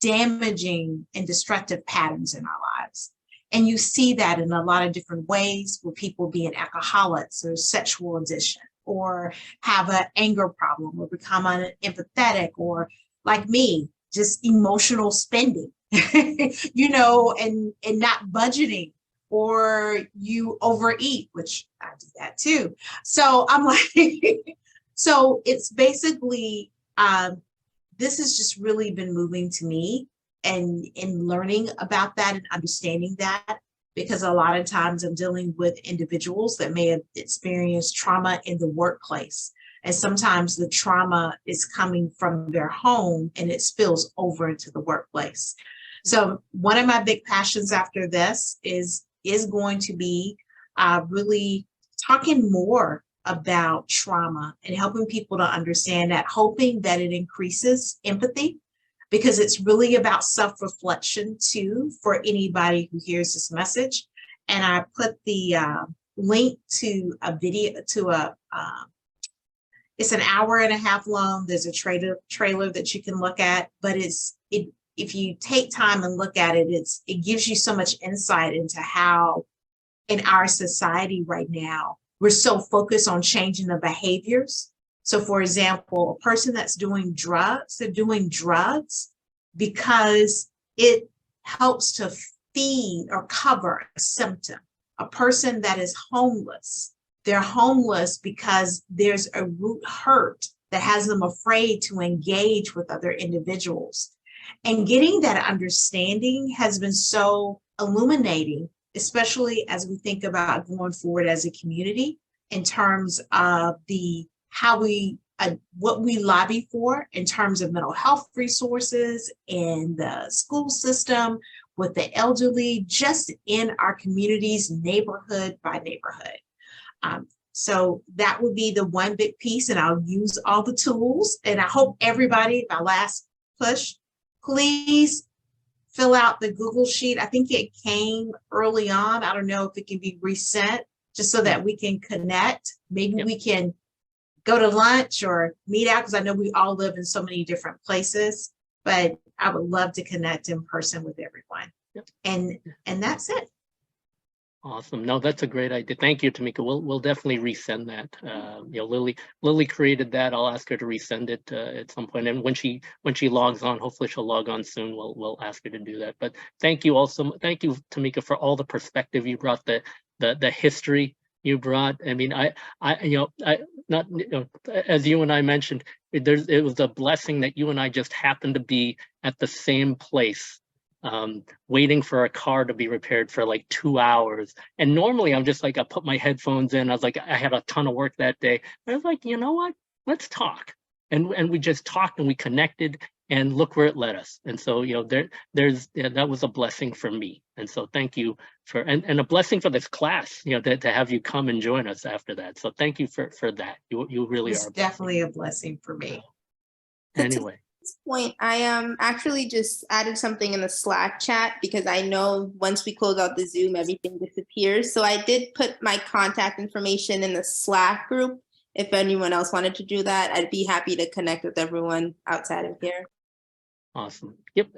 damaging and destructive patterns in our lives. And you see that in a lot of different ways, with people being alcoholics or sexual addiction, or have an anger problem, or become unempathetic, or like me, just emotional spending, and not budgeting, or you overeat, which I do that too. So I'm like, so it's basically, this has just really been moving to me, and in learning about that and understanding that, because a lot of times I'm dealing with individuals that may have experienced trauma in the workplace. And sometimes the trauma is coming from their home and it spills over into the workplace. So one of my big passions after this is going to be really talking more about trauma and helping people to understand that, hoping that it increases empathy, because it's really about self-reflection too for anybody who hears this message. And I put the link to a video, it's an hour and a half long. There's a trailer that you can look at, but if you take time and look at it, it gives you so much insight into how in our society right now, we're so focused on changing the behaviors. So for example, a person that's doing drugs, they're doing drugs because it helps to feed or cover a symptom. A person that is homeless, they're homeless because there's a root hurt that has them afraid to engage with other individuals. And getting that understanding has been so illuminating, especially as we think about going forward as a community in terms of what we lobby for in terms of mental health resources in the school system, with the elderly, just in our communities, neighborhood by neighborhood. So that would be the one big piece, and I'll use all the tools. And I hope everybody, my last push, please fill out the Google Sheet. I think it came early on. I don't know if it can be resent, just so that we can connect. Maybe we can go to lunch or meet out, because I know we all live in so many different places, but I would love to connect in person with everyone. Yep. And that's it. Awesome. No, that's a great idea. Thank you, Tamika. We'll definitely resend that. Lily created that. I'll ask her to resend it at some point. And when she logs on, hopefully she'll log on soon. We'll ask her to do that. But thank you also. Thank you, Tamika, for all the perspective you brought, the history you brought. I mean, as you and I mentioned, it was a blessing that you and I just happened to be at the same place, waiting for a car to be repaired for like 2 hours. And normally I'm just like, I put my headphones in. I was like, I had a ton of work that day. I was like, you know what? Let's talk. And we just talked and we connected, and look where it led us. And so, that was a blessing for me. And so thank you and a blessing for this class, to have you come and join us after that. So thank you for that. You really It's are. definitely a blessing for me. Anyway. this point, I actually just added something in the Slack chat because I know once we close out the Zoom, everything disappears. So I did put my contact information in the Slack group. If anyone else wanted to do that, I'd be happy to connect with everyone outside of here. Awesome. Yep.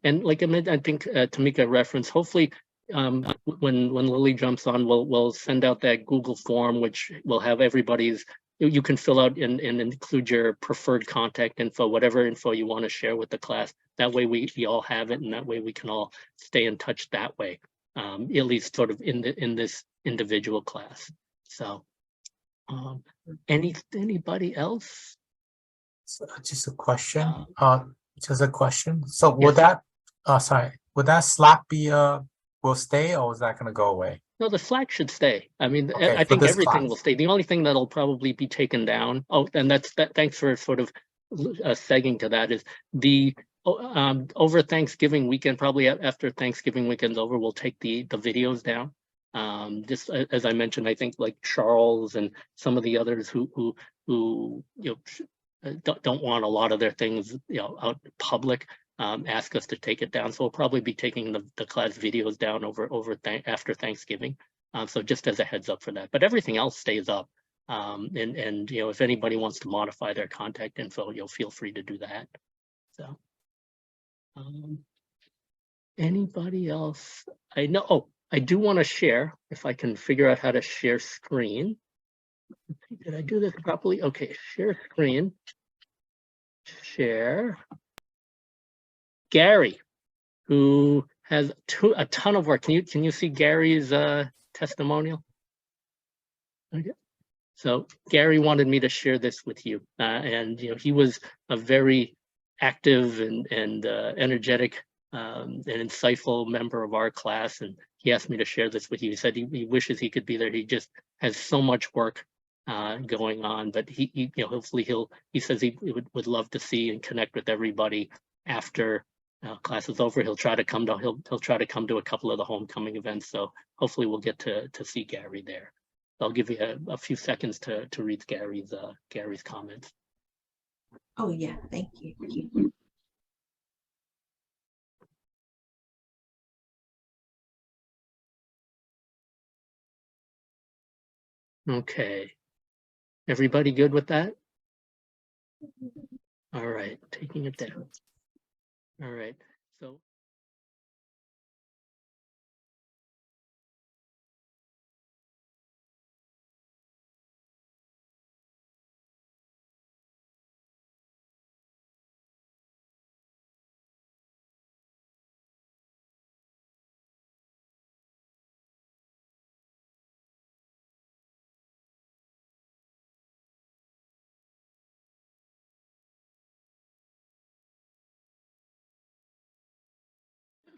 And like I think Tamika referenced, hopefully when Lily jumps on, we'll send out that Google form, which will have everybody's, you can fill out and include your preferred contact info, whatever info you want to share with the class. That way we all have it, and that way we can all stay in touch that way, at least sort of in this individual class. So anybody else? So just a question. Just a question. So would Yes. that would that Slack be will stay, or is that gonna go away? No, the Slack should stay. I mean, Okay, I for think this everything class. will stay. The only thing that'll probably be taken down. Oh, and thanks for sort of segging to that, is the over Thanksgiving weekend, probably after Thanksgiving weekend's over, we'll take the videos down. Just as I mentioned, I think like Charles and some of the others who don't want a lot of their things out in public, ask us to take it down. So we'll probably be taking the class videos down after Thanksgiving. So just as a heads up for that, but everything else stays up. And if anybody wants to modify their contact info, you'll feel free to do that. So anybody else? I know, oh, I do want to share, if I can figure out how to share screen. Did I do this properly? Okay, share screen. Share. Gary, who has a ton of work. Can you see Gary's testimonial? Okay. So Gary wanted me to share this with you, and he was a very active and energetic and insightful member of our class, and he asked me to share this with you. He said he wishes he could be there. He just has so much work going on, but he hopefully he says he would love to see and connect with everybody after class is over. He'll try to come to a couple of the homecoming events. So hopefully we'll get to see Gary there. I'll give you a few seconds to read Gary's comments. Oh yeah, thank you. Okay, everybody good with that? All right, taking it down. All right, so.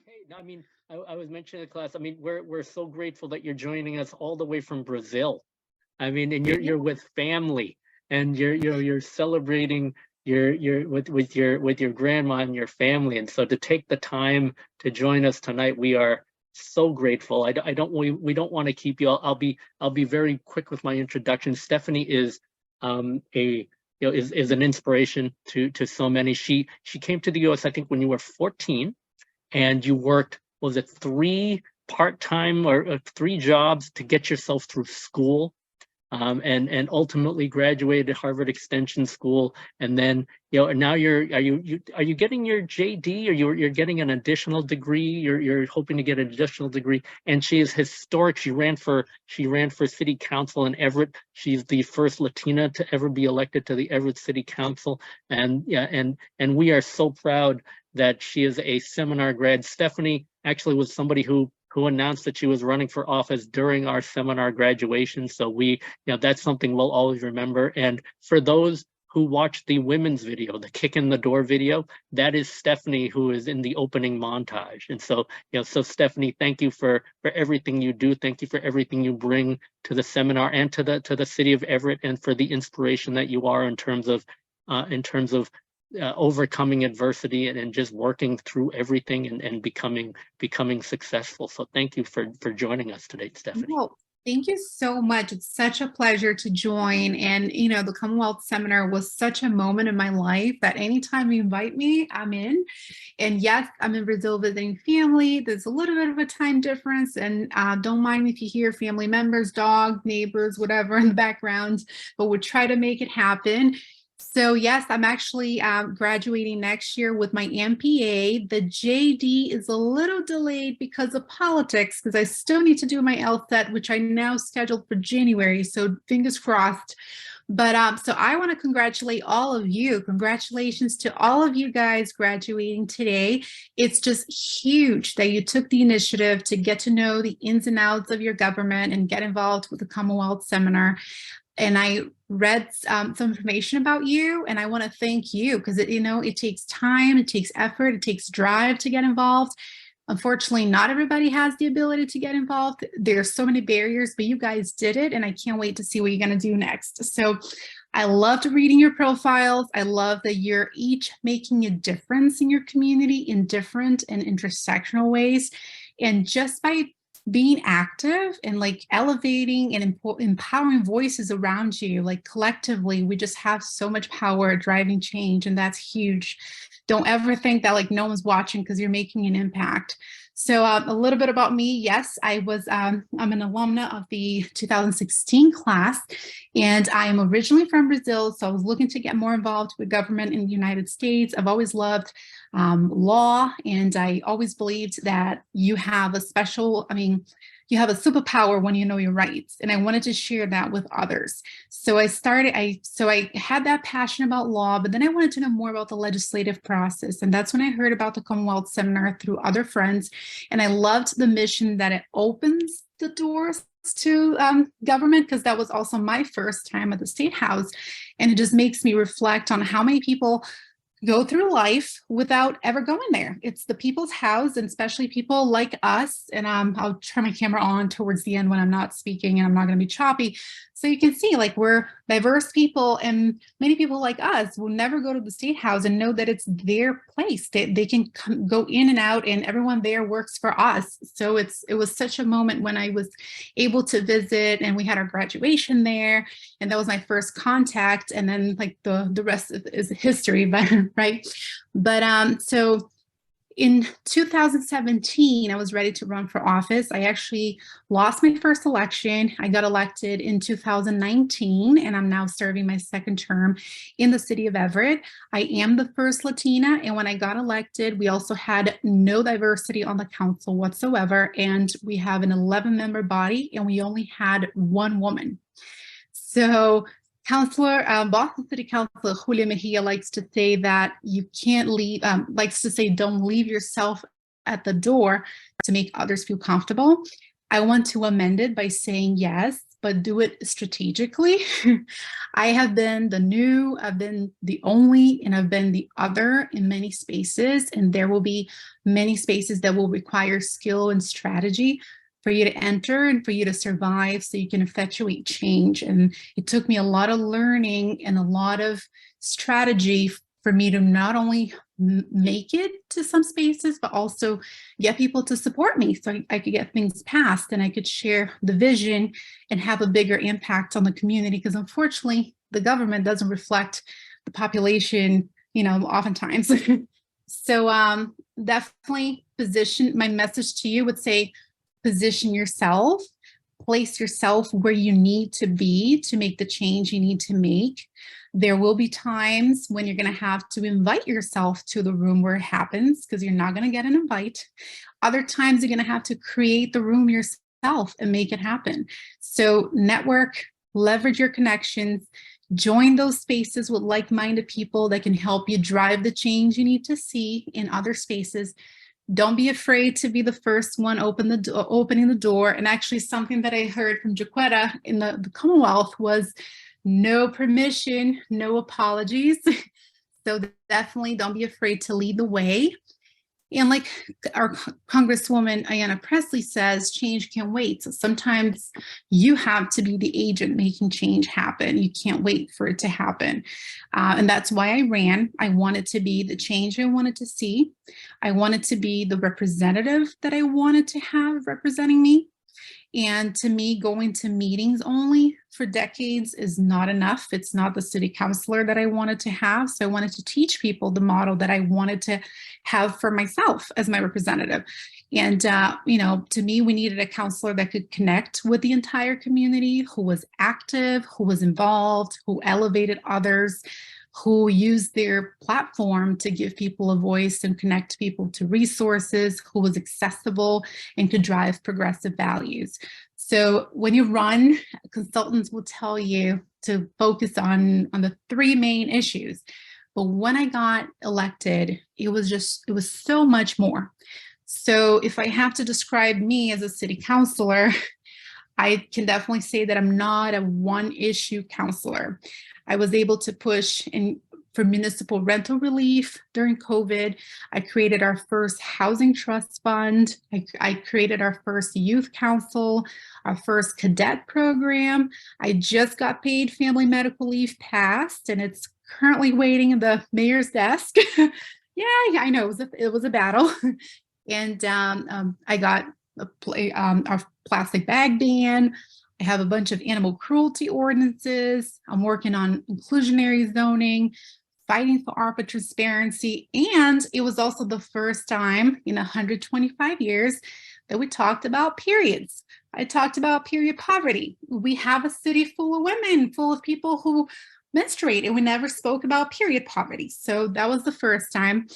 Okay, I mean, I was mentioning the class. I mean, we're so grateful that you're joining us all the way from Brazil. I mean, and you're with family, and you're celebrating with your grandma and your family, and so to take the time to join us tonight, we are so grateful. We don't want to keep you. I'll be very quick with my introduction. Stephanie is is an inspiration to so many. She came to the U.S. I think when you were 14. And you worked, was it 3 part-time or 3 jobs to get yourself through school, and ultimately graduated Harvard Extension School, and then now are you getting your JD, or you're getting an additional degree? You're hoping to get an additional degree, and she is historic. She ran for city council in Everett. She's the first Latina to ever be elected to the Everett City Council, and we are so proud that she is a seminar grad. Stephanie actually was somebody who announced that she was running for office during our seminar graduation. So that's something we'll always remember. And for those who watched the women's video, the kick in the door video, that is Stephanie, who is in the opening montage. And so, so Stephanie, thank you for everything you do. Thank you for everything you bring to the seminar and to the city of Everett, and for the inspiration that you are in terms of overcoming adversity and just working through everything and becoming successful. So thank you for joining us today, Stephanie. Well, Thank you so much. It's such a pleasure to join. And, the Commonwealth Seminar was such a moment in my life that anytime you invite me, I'm in. And yes, I'm in Brazil visiting family. There's a little bit of a time difference. And don't mind if you hear family members, dog, neighbors, whatever in the background, but we'll try to make it happen. So yes, I'm actually graduating next year with my MPA. The JD is a little delayed because of politics, because I still need to do my LSAT, which I now scheduled for January. So fingers crossed. But so I want to congratulate all of you. Congratulations to all of you guys graduating today. It's just huge that you took the initiative to get to know the ins and outs of your government and get involved with the Commonwealth Seminar. And I read some information about you, and I want to thank you because it takes time, it takes effort, it takes drive to get involved. Unfortunately, not everybody has the ability to get involved. There's so many barriers, but you guys did it, and I can't wait to see what you're going to do next. So I loved reading your profiles. I love that you're each making a difference in your community in different and intersectional ways. And just by being active and like elevating and empowering voices around you, like collectively, we just have so much power driving change, and that's huge. Don't ever think that like no one's watching because you're making an impact. So a little bit about me. Yes, I'm an alumna of the 2016 class, and I am originally from Brazil. So I was looking to get more involved with government in the United States. I've always loved law, and I always believed that you have a superpower when you know your rights, and I wanted to share that with others. So I had that passion about law, but then I wanted to know more about the legislative process, and that's when I heard about the Commonwealth Seminar through other friends, and I loved the mission that it opens the doors to government, because that was also my first time at the State House, and it just makes me reflect on how many people go through life without ever going there. It's the people's house, and especially people like us. And I'll turn my camera on towards the end when I'm not speaking and I'm not going to be choppy. So you can see like we're diverse people, and many people like us will never go to the State House and know that it's their place. They can go in and out, and everyone there works for us. So it was such a moment when I was able to visit, and we had our graduation there, and that was my first contact. And then like the rest is history, but right. But so in 2017, I was ready to run for office. I actually lost my first election. I got elected in 2019, and I'm now serving my second term in the city of Everett. I am the first Latina, and when I got elected, we also had no diversity on the council whatsoever, and we have an 11-member body, and we only had one woman. So Boston City Councilor Julia Mejia likes to say that you can't leave, don't leave yourself at the door to make others feel comfortable. I want to amend it by saying yes, but do it strategically. I have been the new, I've been the only, and I've been the other in many spaces, and there will be many spaces that will require skill and strategy for you to enter and for you to survive so you can effectuate change. And it took me a lot of learning and a lot of strategy for me to not only make it to some spaces, but also get people to support me so I could get things passed and I could share the vision and have a bigger impact on the community. Because unfortunately, the government doesn't reflect the population, oftentimes. So definitely my message to you would say, position yourself, place yourself where you need to be to make the change you need to make. There will be times when you're going to have to invite yourself to the room where it happens, because you're not going to get an invite. Other times you're going to have to create the room yourself and make it happen. So network, leverage your connections, join those spaces with like-minded people that can help you drive the change you need to see in other spaces. Don't be afraid to be the first one opening the door. And actually something that I heard from Jaquetta in the Commonwealth was no permission, no apologies. So definitely don't be afraid to lead the way. And like our Congresswoman Ayanna Pressley says, change can wait. So sometimes you have to be the agent making change happen. You can't wait for it to happen. And that's why I ran. I wanted to be the change I wanted to see. I wanted to be the representative that I wanted to have representing me. And to me, going to meetings only for decades is not enough. It's not the city councilor that I wanted to have. So I wanted to teach people the model that I wanted to have for myself as my representative. And, to me, we needed a counselor that could connect with the entire community, who was active, who was involved, who elevated others, who used their platform to give people a voice and connect people to resources, who was accessible and could drive progressive values. So when you run, consultants will tell you to focus on the three main issues. But when I got elected, it was so much more. So if I have to describe me as a city councilor, I can definitely say that I'm not a one issue counselor. I was able to push for municipal rental relief during COVID. I created our first housing trust fund. I created our first youth council, our first cadet program. I just got paid family medical leave passed, and it's currently waiting in the mayor's desk. Yeah, I know it was a battle. And I got our plastic bag ban. I have a bunch of animal cruelty ordinances. I'm working on inclusionary zoning, fighting for ARPA transparency. And it was also the first time in 125 years that we talked about periods. I talked about period poverty. We have a city full of women, full of people who menstruate, and we never spoke about period poverty. So that was the first time.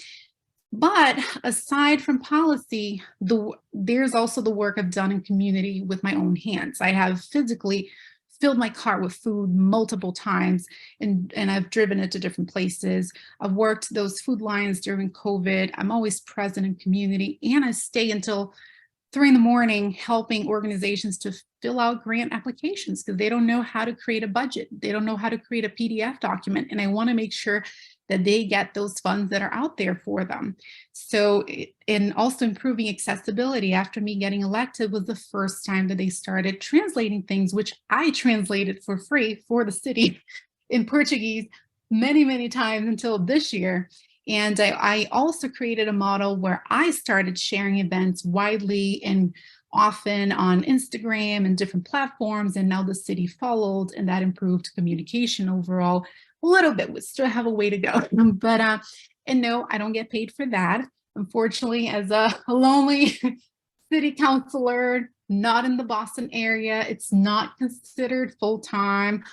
But aside from policy, there's also the work I've done in community with my own hands. I have physically filled my car with food multiple times, and I've driven it to different places. I've worked those food lines during COVID. I'm always present in community, and I stay until 3 a.m. helping organizations to fill out grant applications because they don't know how to create a budget. They don't know how to create a PDF document. And I want to make sure that they get those funds that are out there for them. So, and also improving accessibility after me getting elected was the first time that they started translating things, which I translated for free for the city in Portuguese many, many times until this year. And I also created a model where I started sharing events widely and often on Instagram and different platforms. And now the city followed, and that improved communication overall a little bit. We still have a way to go. But, and no, I don't get paid for that. Unfortunately, as a lonely city councilor, not in the Boston area, it's not considered full-time.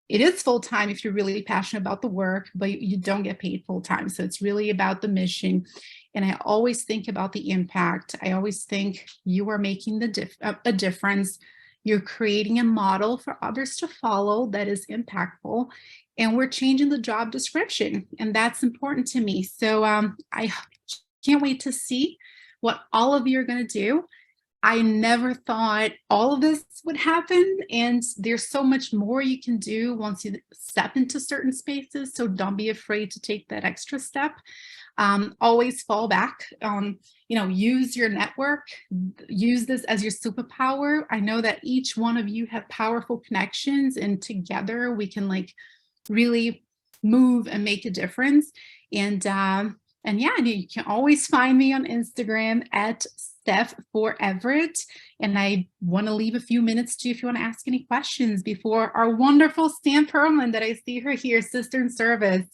It is full-time if you're really passionate about the work, but you don't get paid full-time. So it's really about the mission. And I always think about the impact. I always think you are making a difference. You're creating a model for others to follow that is impactful. And we're changing the job description. And that's important to me. So I can't wait to see what all of you are going to do. I never thought all of this would happen, and there's so much more you can do once you step into certain spaces, so don't be afraid to take that extra step. Always fall back, use your network, use this as your superpower. I know that each one of you have powerful connections, and together we can really move and make a difference. And yeah, you can always find me on Instagram at Steph4Everett. And I want to leave a few minutes to you if you want to ask any questions before our wonderful Stan Perlman that I see her here, sister in service.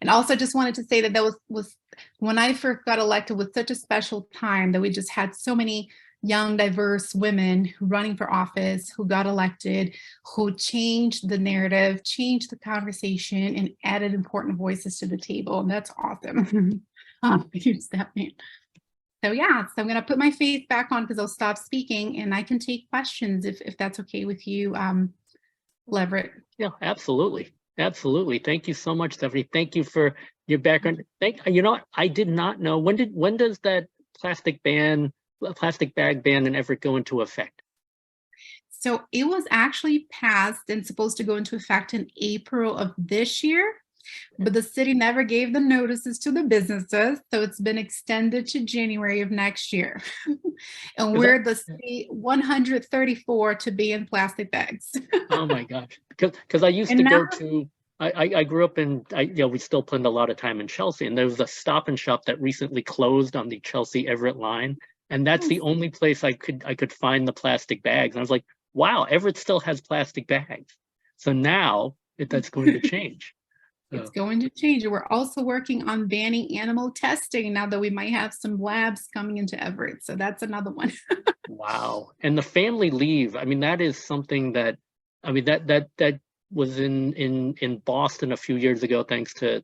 And also just wanted to say that was when I first got elected, was such a special time that we just had so many young, diverse women running for office who got elected, who changed the narrative, changed the conversation, and added important voices to the table. And that's awesome. So yeah, so I'm going to put my face back on because I'll stop speaking and I can take questions if that's okay with you, Leverett. Yeah, absolutely. Absolutely. Thank you so much, Stephanie. Thank you for your background. You know what? I did not know. When does that plastic bag ban in Everett go into effect? So it was actually passed and supposed to go into effect in April of this year, but the city never gave the notices to the businesses. So it's been extended to January of next year. And we're the city 134 to be in plastic bags. Oh my gosh. Because I used to go to, I grew up in, we still spend a lot of time in Chelsea, and there was a Stop and Shop that recently closed on the Chelsea Everett line. And that's the only place I could find the plastic bags. And I was like, wow, Everett still has plastic bags. So now that's going to change. It's going to change. And we're also working on banning animal testing now that we might have some labs coming into Everett. So that's another one. Wow. And the family leave, I mean, that is something that, I mean, that was in Boston a few years ago, thanks to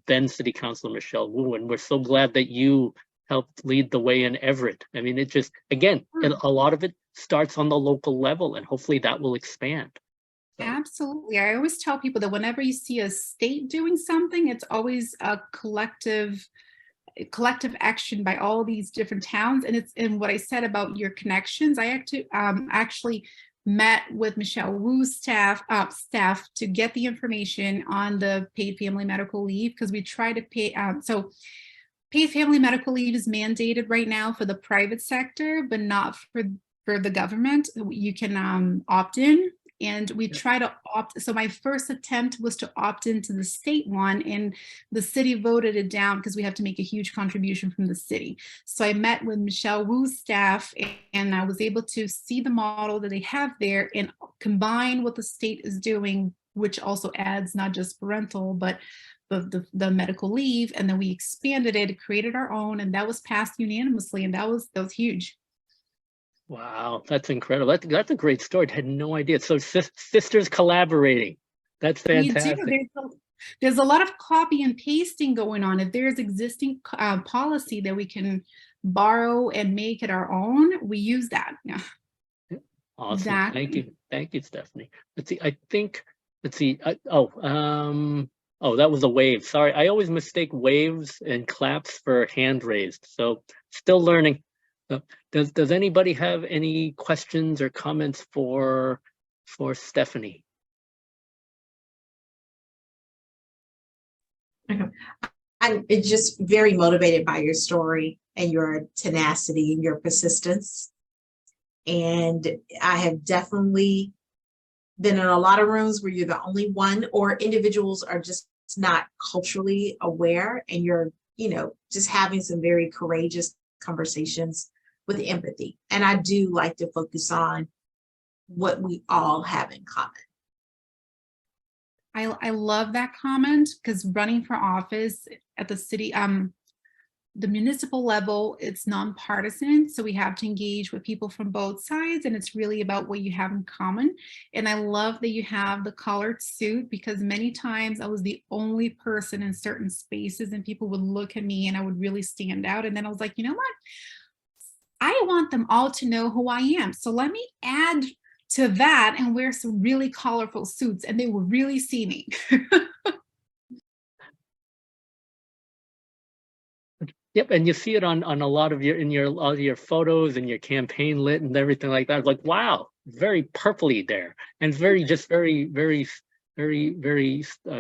then City Councilor Michelle Wu. And we're so glad that you helped lead the way in Everett. I mean, it just, again, a lot of it starts on the local level, and hopefully that will expand. So. Absolutely. I always tell people that whenever you see a state doing something, it's always a collective action by all these different towns. And it's in what I said about your connections. I actually met with Michelle Wu's staff to get the information on the paid family medical leave, because we try to pay. So paid family medical leave is mandated right now for the private sector, but not for the government. You can opt in. And we try to opt. So my first attempt was to opt into the state one, and the city voted it down because we have to make a huge contribution from the city. So I met with Michelle Wu's staff, and I was able to see the model that they have there and combine what the state is doing, which also adds not just parental, but the medical leave. And then we expanded it, created our own, and that was passed unanimously. And that was huge. Wow, that's incredible. That's a great story. I had no idea. So sisters collaborating. That's fantastic. We do. There's a lot of copy and pasting going on. If there's existing policy that we can borrow and make it our own, we use that. Yeah. Awesome. Exactly. Thank you, Stephanie. Let's see. That was a wave. Sorry, I always mistake waves and claps for hand raised. So still learning. Does anybody have any questions or comments for Stephanie? Okay. I'm just very motivated by your story and your tenacity and your persistence. And I have definitely been in a lot of rooms where you're the only one, or individuals are just not culturally aware, and you're, just having some very courageous conversations with empathy. And I do like to focus on what we all have in common. I love that comment, because running for office at the city, the municipal level, it's nonpartisan. So we have to engage with people from both sides, and it's really about what you have in common. And I love that you have the collared suit, because many times I was the only person in certain spaces, and people would look at me and I would really stand out. And then I was like, you know what? I want them all to know who I am. So let me add to that and wear some really colorful suits, and they will really see me. Yep, and you see it on a lot of your photos and your campaign lit and everything like that. Like, wow, very purpley there, and very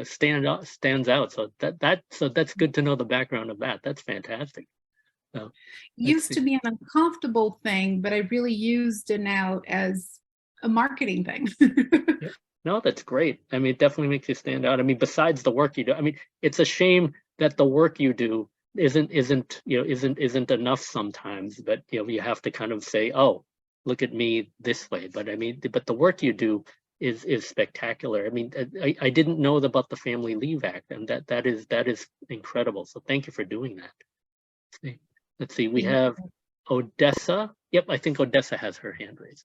stands out. So that's good to know the background of that. That's fantastic. So, used to be an uncomfortable thing, but I really used it now as a marketing thing. Yeah. No, that's great. I mean, it definitely makes you stand out. I mean, besides the work you do, I mean, it's a shame that the work you do isn't enough sometimes, but you have to kind of say, oh, look at me this way. But I mean, but the work you do is spectacular. I mean, I didn't know about the Family Leave Act, and that is incredible. So thank you for doing that. Let's see, we have Odessa. Yep, I think Odessa has her hand raised.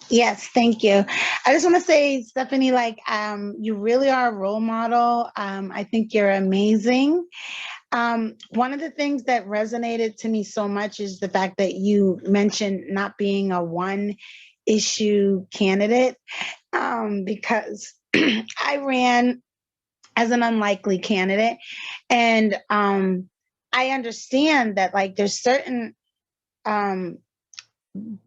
Yes, thank you. I just want to say, Stephanie, you really are a role model. I think you're amazing. One of the things that resonated to me so much is the fact that you mentioned not being a one issue candidate, because I ran as an unlikely candidate. And I understand that there's certain,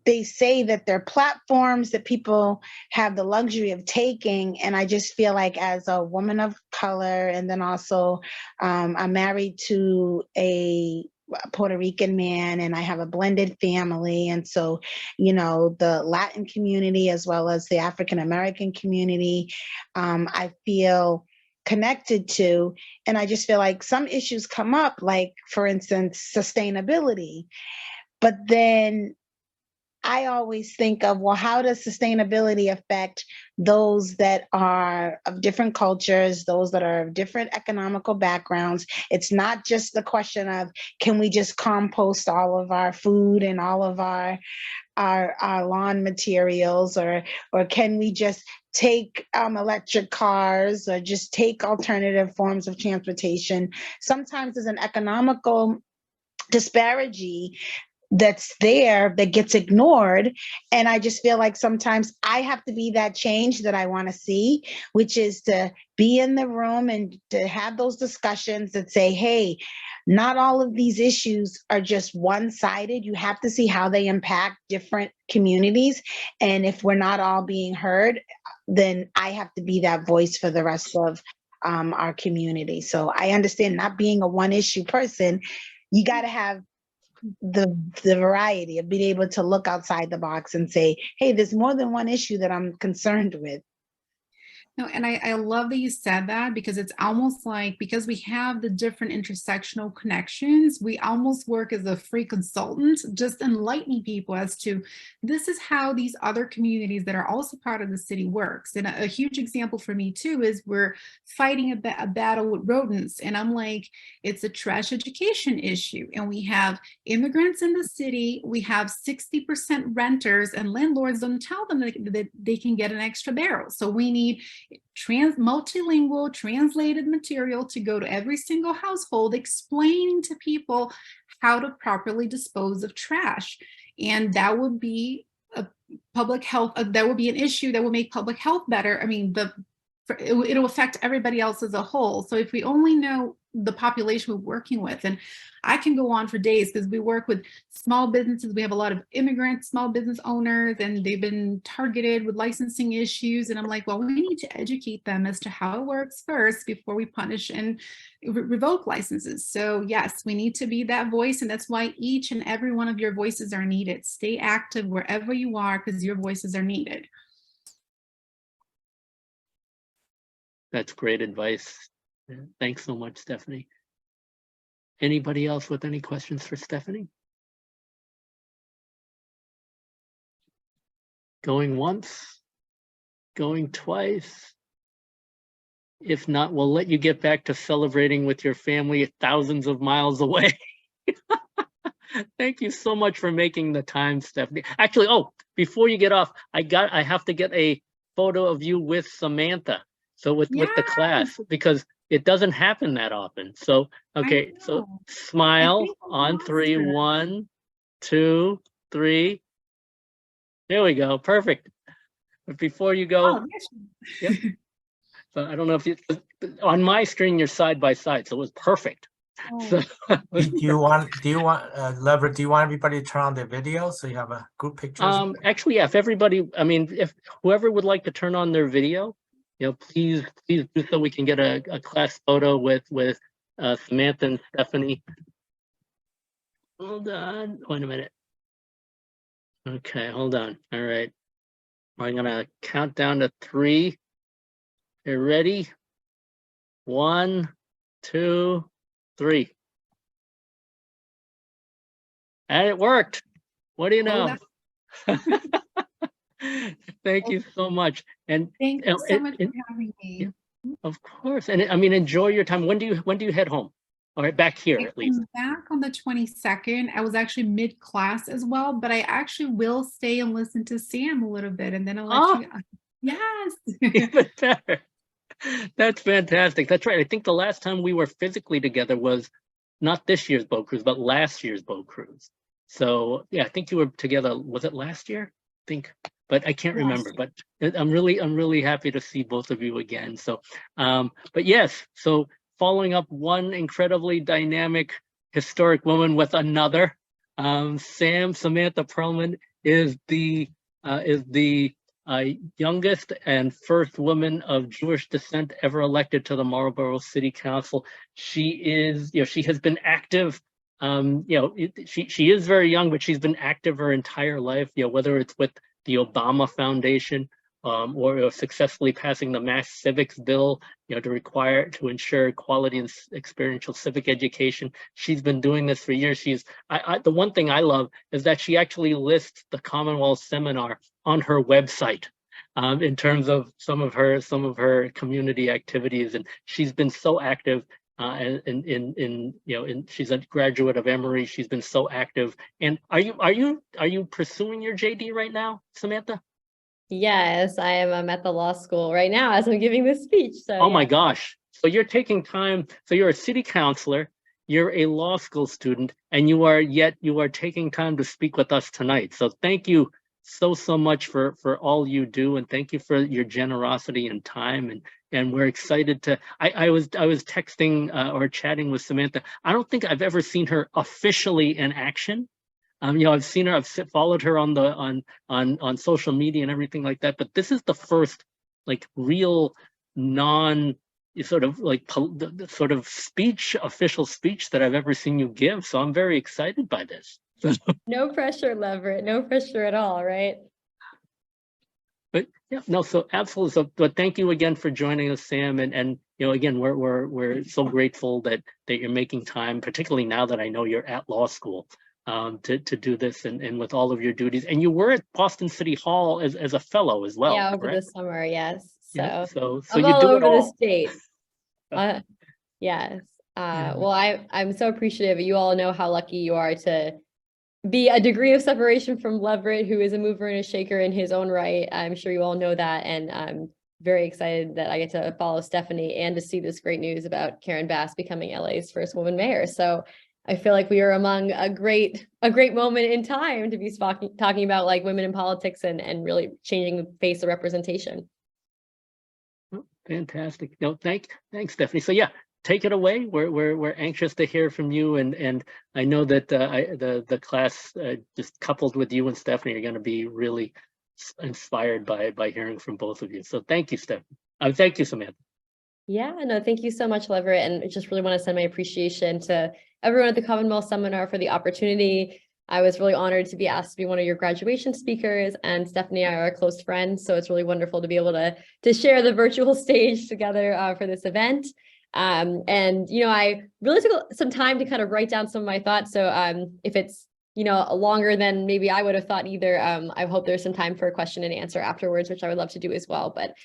they say that they're platforms that people have the luxury of taking. And I just feel like, as a woman of color, and then also I'm married to a Puerto Rican man, and I have a blended family. And so, the Latin community as well as the African American community, I feel connected to. And I just feel like some issues come up, like, for instance, sustainability. But then I always think of, well, how does sustainability affect those that are of different cultures, those that are of different economical backgrounds? It's not just the question of, can we just compost all of our food and all of our lawn materials, or can we just take electric cars, or just take alternative forms of transportation? Sometimes there's an economical disparity that's there that gets ignored. And I just feel like sometimes I have to be that change that I want to see, which is to be in the room and to have those discussions that say, hey, not all of these issues are just one-sided. You have to see how they impact different communities. And if we're not all being heard, then I have to be that voice for the rest of our community. So I understand not being a one-issue person, you got to have the variety of being able to look outside the box and say, hey, there's more than one issue that I'm concerned with. No, and I love that you said that, because it's almost like, because we have the different intersectional connections, we almost work as a free consultant, just enlightening people as to, this is how these other communities that are also part of the city works. And a huge example for me too is we're fighting a battle with rodents. And I'm like, it's a trash education issue. And we have immigrants in the city, we have 60% renters, and landlords don't tell them that they can get an extra barrel. So we need multilingual translated material to go to every single household, explaining to people how to properly dispose of trash. And that would be a public health, that would be an issue that would make public health better. I mean, it'll affect everybody else as a whole. So if we only know the population we're working with, and I can go on for days because we work with small businesses. We have a lot of immigrant small business owners, and they've been targeted with licensing issues. And I'm like, well, we need to educate them as to how it works first before we punish and revoke licenses. So yes, we need to be that voice. And that's why each and every one of your voices are needed. Stay active wherever you are, because your voices are needed. That's great advice. Thanks so much, Stephanie. Anybody else with any questions for Stephanie? Going once, going twice. If not, we'll let you get back to celebrating with your family thousands of miles away. Thank you so much for making the time, Stephanie. Actually, oh, before you get off, I have to get a photo of you with Samantha. So with the class, because it doesn't happen that often. So, okay, so smile on 3, 1, 2, 3. There we go, perfect. But before you go, yep. So I don't know if you, on my screen, you're side by side, so it was perfect. So, do you want, Leverett, do you want everybody to turn on their video so you have a group picture? Actually, yeah, if everybody, I mean, if whoever would like to turn on their video, you know, please do so we can get a class photo with Samantha and Stephanie. Hold on, wait a minute. Okay, hold on. All right, I'm gonna count down to 3. You ready? 1, 2, 3. And it worked. What do you know? Thank you so much. And thank you so much for having me. Of course. And I mean, enjoy your time. When do you head home? All right, back here at least. Back on the 22nd. I was actually mid-class as well, but I actually will stay and listen to Sam a little bit, and then I'll let you. Yes. Even better. That's fantastic. That's right. I think the last time we were physically together was not this year's boat cruise, but last year's boat cruise. So yeah, I think you were together. Was it last year? I think, but I can't remember. But I'm really happy to see both of you again. So, but yes. So following up one incredibly dynamic, historic woman with another, Samantha Perlman is the youngest and first woman of Jewish descent ever elected to the Marlborough City Council. She is, she has been active. She is very young, but she's been active her entire life. Whether it's with the Obama Foundation or successfully passing the mass civics bill, to ensure quality and experiential civic education. She's been doing this for years. The one thing I love is that she actually lists the Commonwealth Seminar on her website. In terms of some of her community activities, and she's been so active. She's a graduate of Emory. She's been so active. And are you pursuing your JD right now, Samantha? Yes, I am. I'm at the law school right now as I'm giving this speech. So oh my gosh! So you're taking time. So you're a city councilor. You're a law school student, and you are taking time to speak with us tonight. So thank you so much for all you do, and thank you for your generosity and time, and we're excited to I was texting or chatting with Samantha. I don't think I've ever seen her officially in action. I've seen her, I've followed her on social media and everything like that, but this is the first like real official speech that I've ever seen you give. So I'm very excited by this. no pressure, Leverett. No pressure at all, right? But yeah, no, so absolutely. So, but thank you again for joining us, Sam. And again, we're so grateful that you're making time, particularly now that I know you're at law school, to do this and with all of your duties. And you were at Boston City Hall as a fellow as well. Yeah, over correct? the summer, yes. So, yeah, so I'm you all do over it all. the state. Yes. Well, I'm so appreciative. You all know how lucky you are to be a degree of separation from Leverett, who is a mover and a shaker in his own right. I'm sure you all know that. And I'm very excited that I get to follow Stephanie and to see this great news about Karen Bass becoming LA's first woman mayor. So I feel like we are among a great moment in time to be talking about like women in politics and really changing the face of representation. Fantastic. No, thanks, Stephanie. So yeah, take it away. We're anxious to hear from you, and I know that the class, just coupled with you and Stephanie, are going to be really inspired by hearing from both of you. So thank you, Stephanie. Thank you, Samantha. Yeah, no, thank you so much, Leverett, and I just really want to send my appreciation to everyone at the Commonwealth Seminar for the opportunity. I was really honored to be asked to be one of your graduation speakers, and Stephanie and I are close friends, so it's really wonderful to be able to share the virtual stage together for this event. And I really took some time to kind of write down some of my thoughts. So if it's longer than maybe I would have thought either, I hope there's some time for a question and answer afterwards, which I would love to do as well. But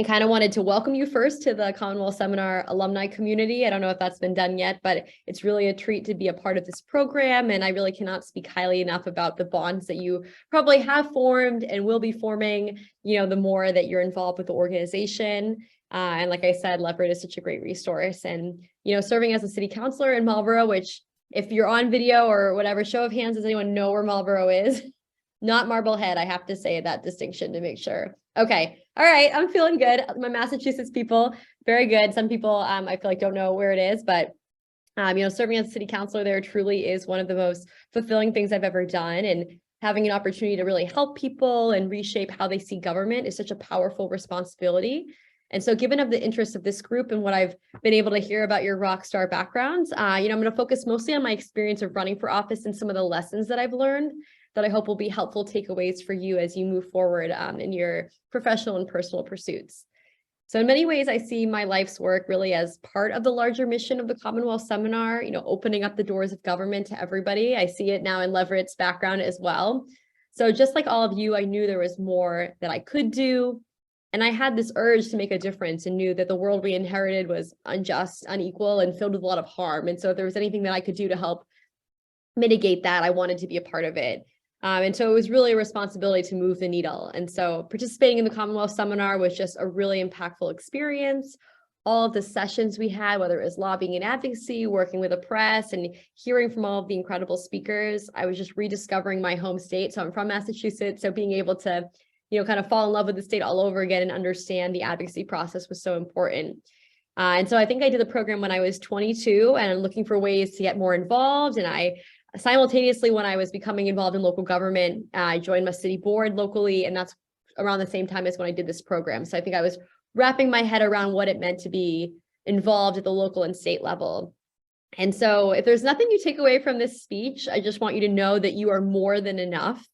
I kind of wanted to welcome you first to the Commonwealth Seminar alumni community. I don't know if that's been done yet, but it's really a treat to be a part of this program. And I really cannot speak highly enough about the bonds that you probably have formed and will be forming, the more that you're involved with the organization. And like I said, Leverett is such a great resource. And, serving as a city councilor in Marlboro, which if you're on video or whatever, show of hands, does anyone know where Marlboro is? Not Marblehead, I have to say that distinction to make sure. Okay, all right, I'm feeling good. My Massachusetts people, very good. Some people I feel like don't know where it is, but serving as a city councilor there truly is one of the most fulfilling things I've ever done. And having an opportunity to really help people and reshape how they see government is such a powerful responsibility. And so given of the interest of this group and what I've been able to hear about your rock star backgrounds, I'm going to focus mostly on my experience of running for office and some of the lessons that I've learned that I hope will be helpful takeaways for you as you move forward in your professional and personal pursuits. So in many ways, I see my life's work really as part of the larger mission of the Commonwealth Seminar, opening up the doors of government to everybody. I see it now in Leverett's background as well. So just like all of you, I knew there was more that I could do. And I had this urge to make a difference and knew that the world we inherited was unjust, unequal, and filled with a lot of harm. And so if there was anything that I could do to help mitigate that, I wanted to be a part of it. And so it was really a responsibility to move the needle. And so participating in the Commonwealth Seminar was just a really impactful experience. All of the sessions we had, whether it was lobbying and advocacy, working with the press, and hearing from all of the incredible speakers, I was just rediscovering my home state. So I'm from Massachusetts. So being able to, kind of fall in love with the state all over again and understand the advocacy process was so important. And so I think I did the program when I was 22 and looking for ways to get more involved. And I simultaneously, when I was becoming involved in local government, I joined my city board locally, and that's around the same time as when I did this program. So I think I was wrapping my head around what it meant to be involved at the local and state level. And so if there's nothing you take away from this speech, I just want you to know that you are more than enough.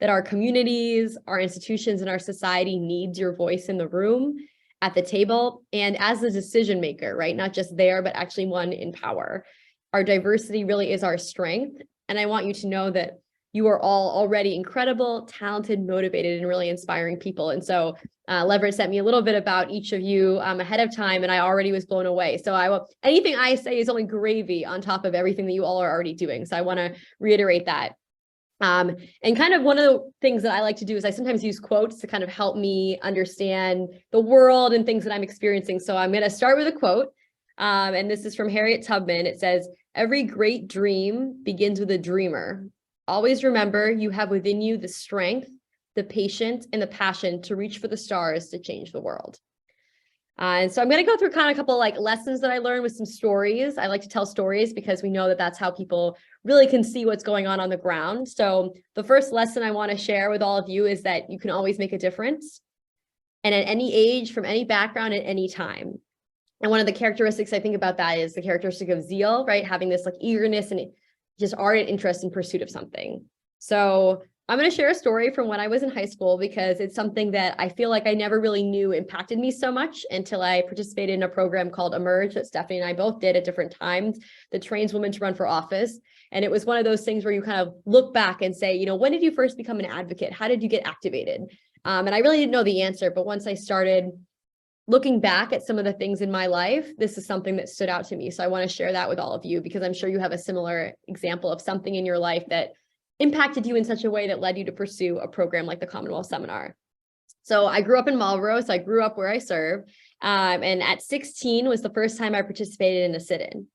that our communities, our institutions, and our society needs your voice in the room, at the table, and as a decision maker, right? Not just there, but actually one in power. Our diversity really is our strength. And I want you to know that you are all already incredible, talented, motivated, and really inspiring people. And so Leverett sent me a little bit about each of you ahead of time, and I already was blown away. So anything I say is only gravy on top of everything that you all are already doing. So I want to reiterate that. And kind of one of the things that I like to do is I sometimes use quotes to kind of help me understand the world and things that I'm experiencing. So I'm going to start with a quote. And this is from Harriet Tubman. It says, "Every great dream begins with a dreamer. Always remember you have within you the strength, the patience, and the passion to reach for the stars to change the world." And so I'm going to go through kind of a couple like lessons that I learned with some stories. I like to tell stories because we know that that's how people really can see what's going on the ground. So the first lesson I want to share with all of you is that you can always make a difference. And at any age, from any background, at any time. And one of the characteristics I think about that is the characteristic of zeal, right? Having this like eagerness and just ardent interest in pursuit of something. So I'm going to share a story from when I was in high school because it's something that I feel like I never really knew impacted me so much until I participated in a program called Emerge that Stephanie and I both did at different times that trains women to run for office. And it was one of those things where you kind of look back and say, you know, when did you first become an advocate? How did you get activated? And I really didn't know the answer, but once I started looking back at some of the things in my life, this is something that stood out to me. So I want to share that with all of you because I'm sure you have a similar example of something in your life that impacted you in such a way that led you to pursue a program like the Commonwealth Seminar. So I grew up in Marlboro, so I grew up where I serve. And at 16 was the first time I participated in a sit-in.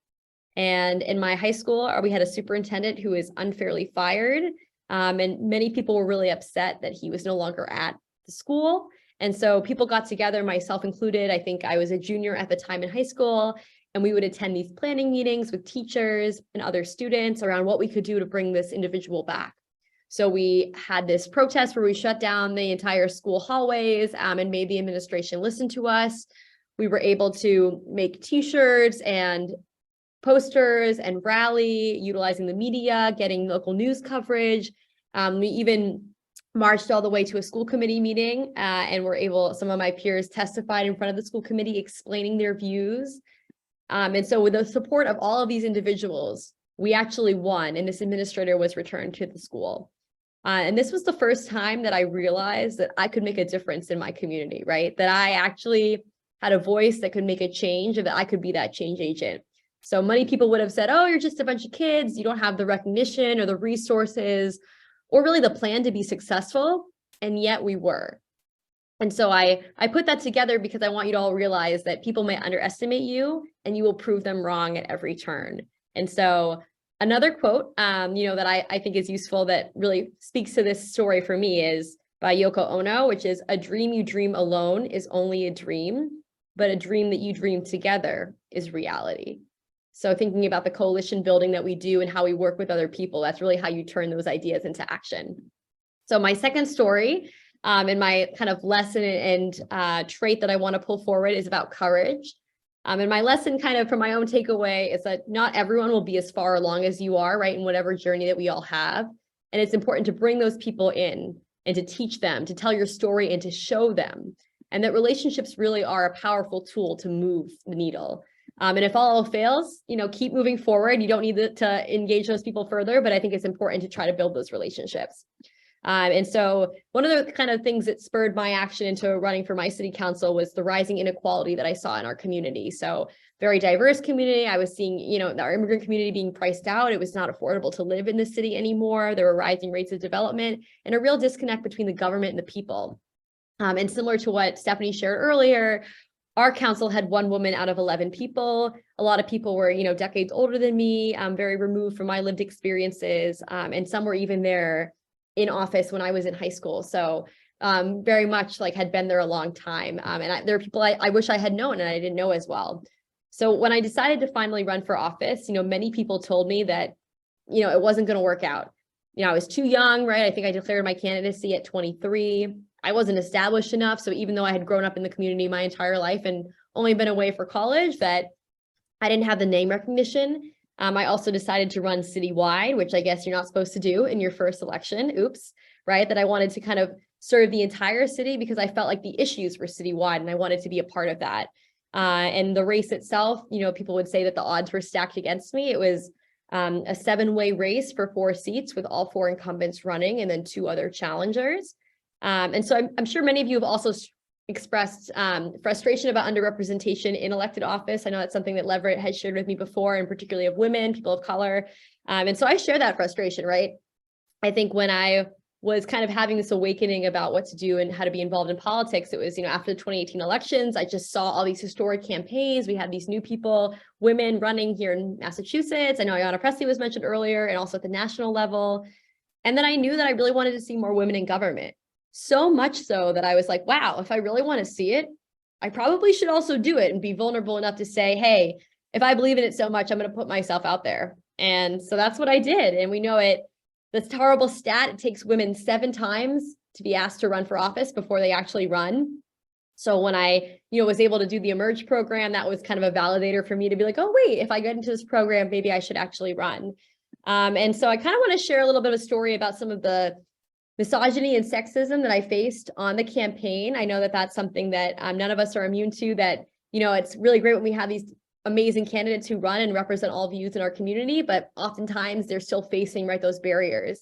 And in my high school, we had a superintendent who was unfairly fired. And many people were really upset that he was no longer at the school. And so people got together, myself included. I think I was a junior at the time in high school, and we would attend these planning meetings with teachers and other students around what we could do to bring this individual back. So we had this protest where we shut down the entire school hallways and made the administration listen to us. We were able to make t-shirts and posters and rally, utilizing the media, getting local news coverage. We even marched all the way to a school committee meeting and were able, some of my peers testified in front of the school committee explaining their views. And so with the support of all of these individuals, we actually won, and this administrator was returned to the school. And this was the first time that I realized that I could make a difference in my community, right? That I actually had a voice that could make a change, and that I could be that change agent. So many people would have said, oh, you're just a bunch of kids, you don't have the recognition or the resources or really the plan to be successful, and yet we were. And so I put that together because I want you to all realize that people may underestimate you and you will prove them wrong at every turn. And so another quote, that I think is useful that really speaks to this story for me is by Yoko Ono, which is, "A dream you dream alone is only a dream, but a dream that you dream together is reality." So thinking about the coalition building that we do and how we work with other people, that's really how you turn those ideas into action. So my second story and my kind of lesson and trait that I want to pull forward is about courage. And my lesson kind of from my own takeaway is that not everyone will be as far along as you are, right, in whatever journey that we all have. And it's important to bring those people in and to teach them, to tell your story and to show them. And that relationships really are a powerful tool to move the needle. And if all fails, keep moving forward. You don't need to engage those people further, but I think it's important to try to build those relationships. And so one of the kind of things that spurred my action into running for my city council was the rising inequality that I saw in our community. So very diverse community. I was seeing, our immigrant community being priced out. It was not affordable to live in the city anymore. There were rising rates of development and a real disconnect between the government and the people. And similar to what Stephanie shared earlier, our council had one woman out of 11 people. A lot of people were, decades older than me, very removed from my lived experiences. And some were even there in office when I was in high school. So very much like had been there a long time. And there are people I wish I had known and I didn't know as well. So when I decided to finally run for office, many people told me that, it wasn't going to work out. I was too young, right? I think I declared my candidacy at 23. I wasn't established enough. So even though I had grown up in the community my entire life and only been away for college, that I didn't have the name recognition. I also decided to run citywide, which I guess you're not supposed to do in your first election. Oops. right? That I wanted to kind of serve the entire city because I felt like the issues were citywide and I wanted to be a part of that. And the race itself, you know, people would say that the odds were stacked against me. It was a 7-way race for 4 seats with all 4 incumbents running and then 2 other challengers. And so I'm sure many of you have also expressed frustration about underrepresentation in elected office. I know that's something that Leverett has shared with me before, and particularly of women, people of color. And so I share that frustration, right? I think when I was kind of having this awakening about what to do and how to be involved in politics, it was, you know, after the 2018 elections, I just saw all these historic campaigns. We had these new people, women running here in Massachusetts. I know Ayanna Pressley was mentioned earlier, and also at the national level. And then I knew that I really wanted to see more women in government. So much so that I was like, wow, if I really want to see it, I probably should also do it and be vulnerable enough to say, hey, if I believe in it so much, I'm going to put myself out there. And so that's what I did. And we know it. This horrible stat, it takes women 7 times to be asked to run for office before they actually run. So when I, you know, was able to do the Emerge program, that was kind of a validator for me to be like, oh, wait, if I get into this program, maybe I should actually run. And so I kind of want to share a little bit of a story about some of the misogyny and sexism that I faced on the campaign. I know that that's something that none of us are immune to, that, you know, it's really great when we have these amazing candidates who run and represent all views in our community, but oftentimes they're still facing, right, those barriers.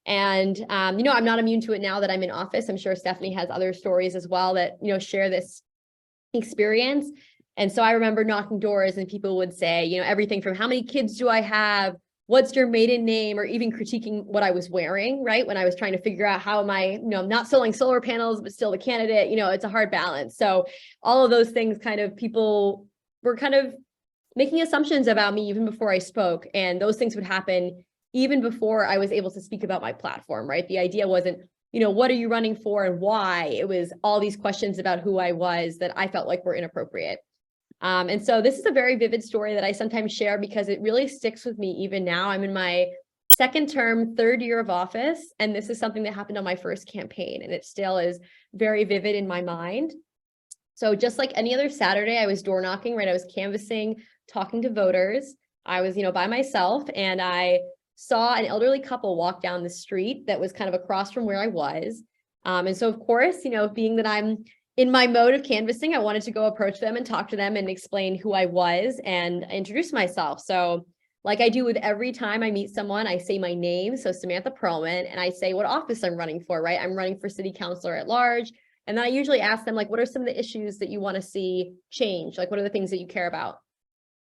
And, you know, I'm not immune to it now that I'm in office. I'm sure Stephanie has other stories as well that, you know, share this experience. And so I remember knocking doors and people would say, you know, everything from how many kids do I have? What's your maiden name? Or even critiquing what I was wearing, right? When I was trying to figure out how am I, you know, not selling solar panels, but still the candidate, you know, it's a hard balance. So all of those things kind of people were kind of making assumptions about me even before I spoke. And those things would happen even before I was able to speak about my platform, right? The idea wasn't, you know, what are you running for and why? It was all these questions about who I was that I felt like were inappropriate. And so this is a very vivid story that I sometimes share because it really sticks with me even now. I'm in my 2nd term, 3rd year of office, and this is something that happened on my first campaign, and it still is very vivid in my mind. So just like any other Saturday, I was door knocking, right? I was canvassing, talking to voters. I was, you know, by myself, and I saw an elderly couple walk down the street that was kind of across from where I was. And so of course, you know, being that I'm in my mode of canvassing, I wanted to go approach them and talk to them and explain who I was and introduce myself. So like I do with every time I meet someone, I say my name. So Samantha Perlman, and I say what office I'm running for, right? I'm running for city councilor at large. And then I usually ask them, like, what are some of the issues that you want to see change? Like, what are the things that you care about?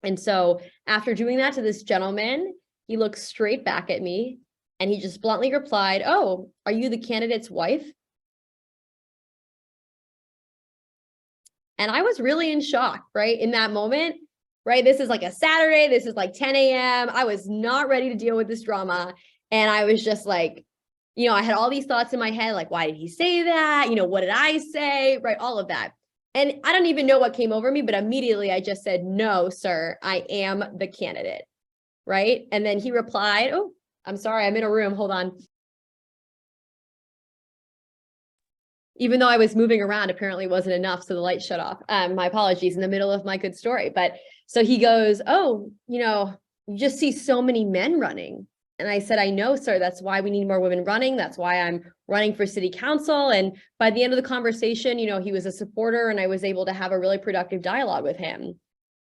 And so after doing that to this gentleman, he looked straight back at me and he just bluntly replied, oh, are you the candidate's wife? And I was really in shock, right? In that moment, right? This is like a Saturday. This is like 10 a.m. I was not ready to deal with this drama. And I was just like, you know, I had all these thoughts in my head, like, why did he say that? You know, what did I say? Right? All of that. And I don't even know what came over me, but immediately I just said, no, sir, I am the candidate. Right? And then he replied, oh, I'm sorry, I'm in a room. Hold on. Even though I was moving around, apparently it wasn't enough. So the light shut off. My apologies, in the middle of my good story. But so he goes, oh, you know, you just see so many men running. And I said, I know, sir, that's why we need more women running. That's why I'm running for city council. And by the end of the conversation, you know, he was a supporter and I was able to have a really productive dialogue with him.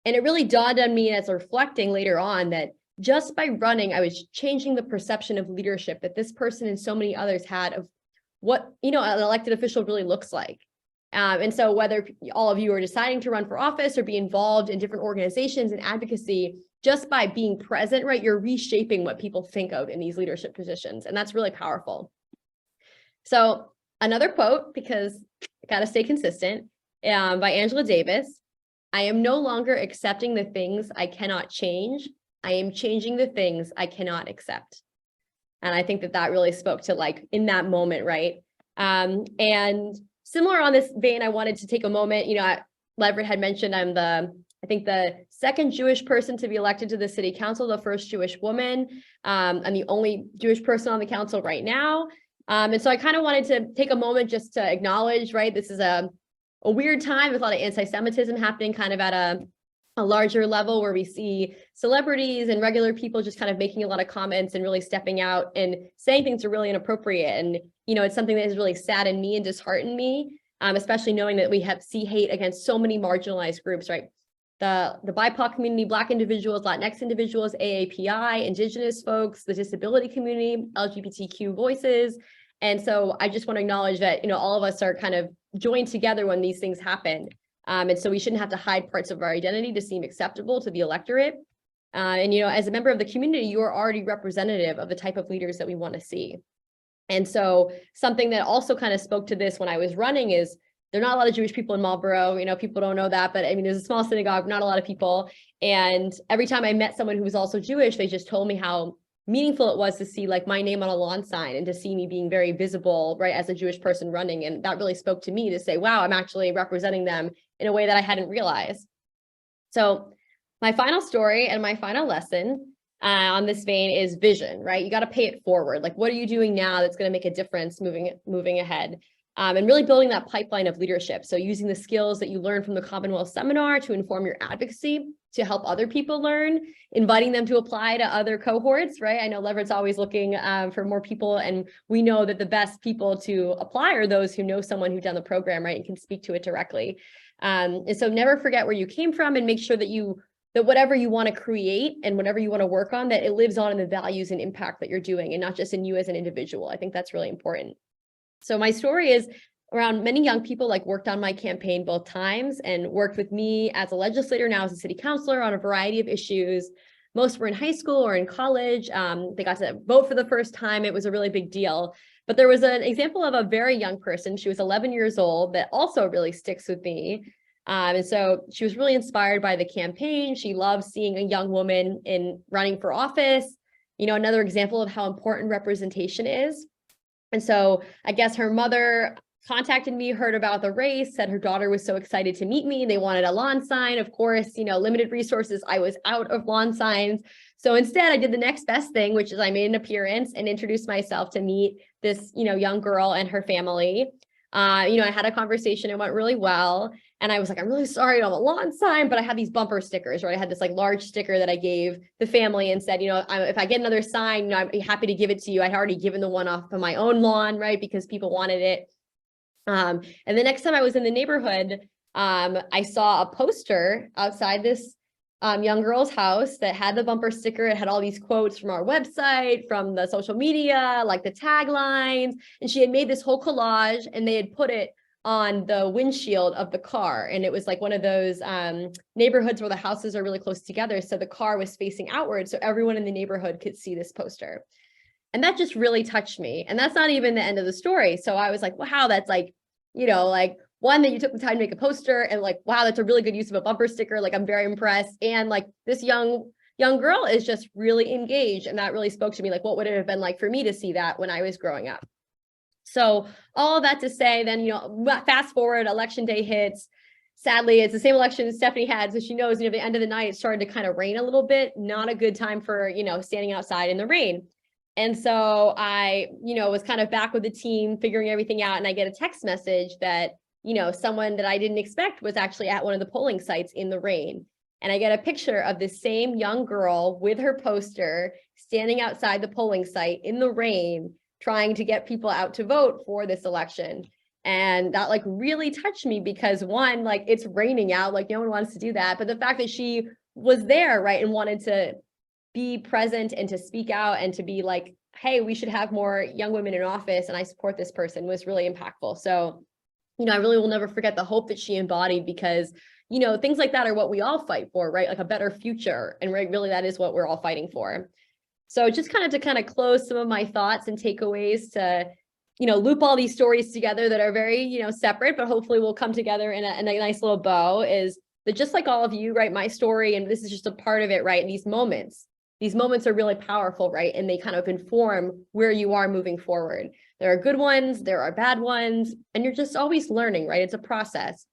And it really dawned on me as reflecting later on that just by running, I was changing the perception of leadership that this person and so many others had of what, you know, an elected official really looks like. And so whether all of you are deciding to run for office or be involved in different organizations and advocacy, just by being present, right, you're reshaping what people think of in these leadership positions. And that's really powerful. So another quote, because I got to stay consistent, by Angela Davis, I am no longer accepting the things I cannot change. I am changing the things I cannot accept. And I think that that really spoke to, like, in that moment, right? And similar on this vein, I wanted to take a moment, you know, Leverett had mentioned I'm I think the second Jewish person to be elected to the city council, the first Jewish woman. I'm the only Jewish person on the council right now. And so I kind of wanted to take a moment just to acknowledge, right, this is a weird time with a lot of anti-Semitism happening kind of at a larger level, where we see celebrities and regular people just kind of making a lot of comments and really stepping out and saying things are really inappropriate. And, it's something that has really saddened me and disheartened me, especially knowing that we see hate against so many marginalized groups, right? The BIPOC community, Black individuals, Latinx individuals, AAPI, Indigenous folks, the disability community, LGBTQ voices. And so I just want to acknowledge that, all of us are kind of joined together when these things happen. And so we shouldn't have to hide parts of our identity to seem acceptable to the electorate. And, as a member of the community, you are already representative of the type of leaders that we want to see. And so something that also kind of spoke to this when I was running is there are not a lot of Jewish people in Marlboro. People don't know that, but I mean, there's a small synagogue, not a lot of people. And every time I met someone who was also Jewish, they just told me how meaningful it was to see like my name on a lawn sign and to see me being very visible, right, as a Jewish person running. And that really spoke to me to say, wow, I'm actually representing them in a way that I hadn't realized. So my final story and my final lesson on this vein is vision, right? You got to pay it forward. Like, what are you doing now that's going to make a difference moving ahead? And really building that pipeline of leadership. So using the skills that you learned from the Commonwealth Seminar to inform your advocacy, to help other people learn, inviting them to apply to other cohorts, right? I know Leverett's always looking for more people, and we know that the best people to apply are those who know someone who's done the program, right, and can speak to it directly. And so never forget where you came from, and make sure that whatever you want to create and whatever you want to work on, that it lives on in the values and impact that you're doing, and not just in you as an individual. I think that's really important. So my story is around many young people worked on my campaign both times and worked with me as a legislator, now as a city councilor, on a variety of issues. Most were in high school or in college. They got to vote for the first time. It was a really big deal. But there was an example of a very young person. She was 11 years old that also really sticks with me. And so she was really inspired by the campaign. She loves seeing a young woman running for office. Another example of how important representation is. And so I guess her mother contacted me, heard about the race, said her daughter was so excited to meet me. They wanted a lawn sign. Of course, limited resources. I was out of lawn signs. So instead, I did the next best thing, which is I made an appearance and introduced myself to meet this, young girl and her family. I had a conversation. It went really well. And I was like, I'm really sorry I don't have a lawn sign, but I had these bumper stickers, right? I had this large sticker that I gave the family and said, if I get another sign, I'd be happy to give it to you. I'd already given the one off of my own lawn, right? Because people wanted it. And the next time I was in the neighborhood, I saw a poster outside this young girl's house that had the bumper sticker. It had all these quotes from our website, from the social media, like the taglines. And she had made this whole collage, and they had put it on the windshield of the car. And it was like one of those neighborhoods where the houses are really close together. So the car was facing outward, so everyone in the neighborhood could see this poster. And that just really touched me. And that's not even the end of the story. So I was like, wow, that's one, that you took the time to make a poster, and wow, that's a really good use of a bumper sticker. I'm very impressed. And this young girl is just really engaged. And that really spoke to me. What would it have been like for me to see that when I was growing up? So all that to say, then, fast forward, election day hits. Sadly, it's the same election Stephanie had. So she knows, the end of the night, it started to kind of rain a little bit. Not a good time for, standing outside in the rain. And so I, was kind of back with the team, figuring everything out. And I get a text message that, someone that I didn't expect was actually at one of the polling sites in the rain. And I get a picture of this same young girl with her poster standing outside the polling site in the rain, trying to get people out to vote for this election. And that really touched me because one, it's raining out, no one wants to do that. But the fact that she was there, right, and wanted to be present and to speak out and to be hey, we should have more young women in office and I support this person, was really impactful. So, I really will never forget the hope that she embodied, because, things like that are what we all fight for, right? A better future. And really that is what we're all fighting for. So just to close some of my thoughts and takeaways to, loop all these stories together that are very, separate, but hopefully will come together in a nice little bow, is that just like all of you, right, my story, and this is just a part of it, right? These moments are really powerful, right? And they kind of inform where you are moving forward. There are good ones, there are bad ones, and you're just always learning, right? It's a process.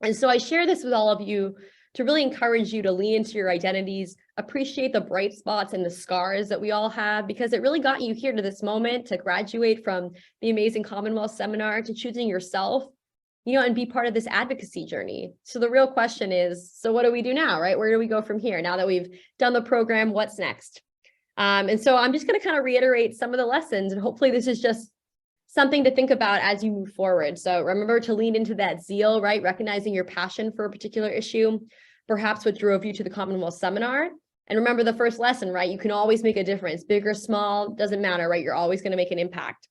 And so I share this with all of you to really encourage you to lean into your identities, appreciate the bright spots and the scars that we all have, because it really got you here to this moment, to graduate from the amazing Commonwealth Seminar, to choosing yourself, and be part of this advocacy journey. So the real question is, so what do we do now, right? Where do we go from here? Now that we've done the program, what's next? And so I'm just going to kind of reiterate some of the lessons, and hopefully this is just something to think about as you move forward. So remember to lean into that zeal, right? Recognizing your passion for a particular issue, perhaps what drove you to the Commonwealth seminar. And remember the first lesson, right? You can always make a difference, big or small, doesn't matter, right? You're always going to make an impact.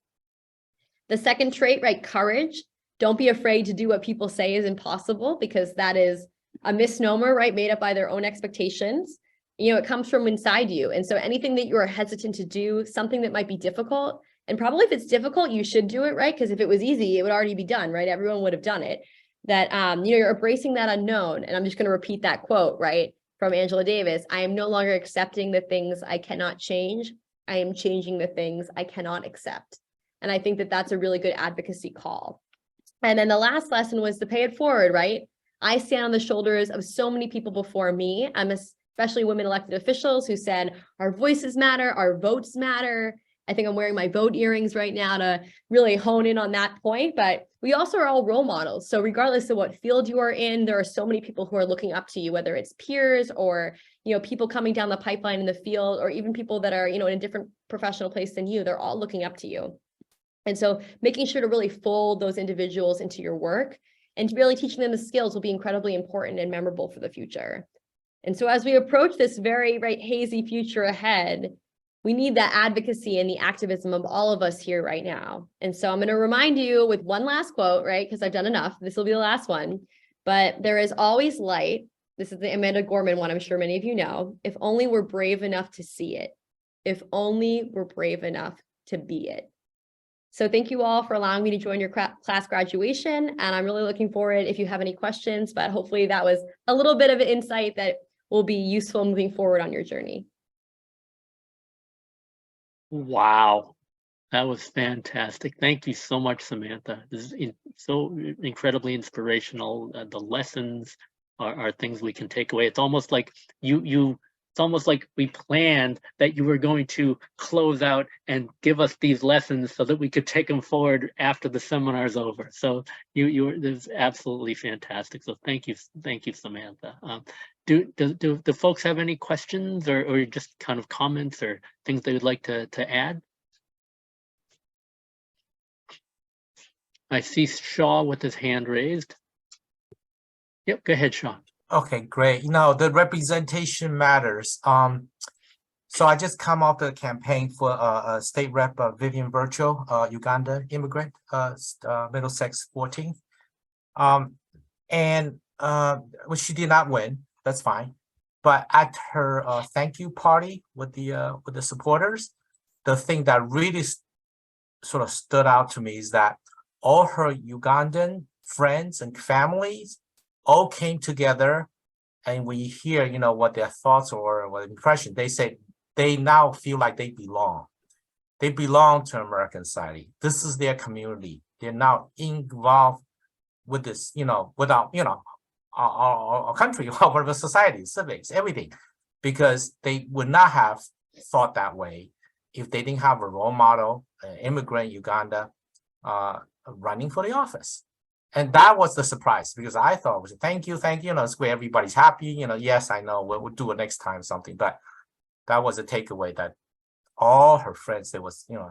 The second trait, right? Courage. Don't be afraid to do what people say is impossible, because that is a misnomer, right? Made up by their own expectations. You know, it comes from inside you. And so anything that you are hesitant to do, something that might be difficult, and probably if it's difficult, you should do it, right? Because if it was easy, it would already be done, right? Everyone would have done it. That, you know, you're embracing that unknown. And I'm just going to repeat that quote, right? From Angela Davis. I am no longer accepting the things I cannot change. I am changing the things I cannot accept. And I think that that's a really good advocacy call. And then the last lesson was to pay it forward, right? I stand on the shoulders of so many people before me. I'm especially women elected officials who said, our voices matter, our votes matter. I think I'm wearing my vote earrings right now to really hone in on that point, but we also are all role models. So regardless of what field you are in, there are so many people who are looking up to you, whether it's peers or, you know, people coming down the pipeline in the field, or even people that are, you know, in a different professional place than you, they're all looking up to you. And so making sure to really fold those individuals into your work and really teaching them the skills will be incredibly important and memorable for the future. And so as we approach this very hazy future ahead, we need that advocacy and the activism of all of us here right now. And so I'm going to remind you with one last quote, right? Because I've done enough. This will be the last one. But there is always light. This is the Amanda Gorman one, I'm sure many of you know. If only we're brave enough to see it. If only we're brave enough to be it. So thank you all for allowing me to join your class graduation. And I'm really looking forward if you have any questions, but hopefully that was a little bit of an insight that will be useful moving forward on your journey. Wow, that was fantastic. Thank you so much, Samantha. This is so incredibly inspirational. The lessons are things we can take away. It's almost like it's almost like we planned that you were going to close out and give us these lessons so that we could take them forward after the seminar is over. So this is absolutely fantastic. So thank you, Samantha. Do folks have any questions or just kind of comments or things they would like to add? I see Shaw with his hand raised. Yep, go ahead, Shaw. Okay, great. You know, the representation matters. So I just come off the campaign for a state rep, Vivian Virtual, Uganda immigrant, Middlesex 14th. Which she did not win. That's fine. But at her thank you party with the supporters, the thing that really sort of stood out to me is that all her Ugandan friends and families all came together, and we hear, you know, what their thoughts or what impression. They say they now feel like they belong. They belong to American society. This is their community. They're now involved with this, you know, without, you know, our country, our society, civics, everything, because they would not have thought that way if they didn't have a role model, an immigrant Uganda, running for the office. And that was the surprise, because I thought it was thank you, you know, it's great, everybody's happy, you know, yes, I know, we'll do it next time, something, but that was a takeaway that all her friends, there was, you know,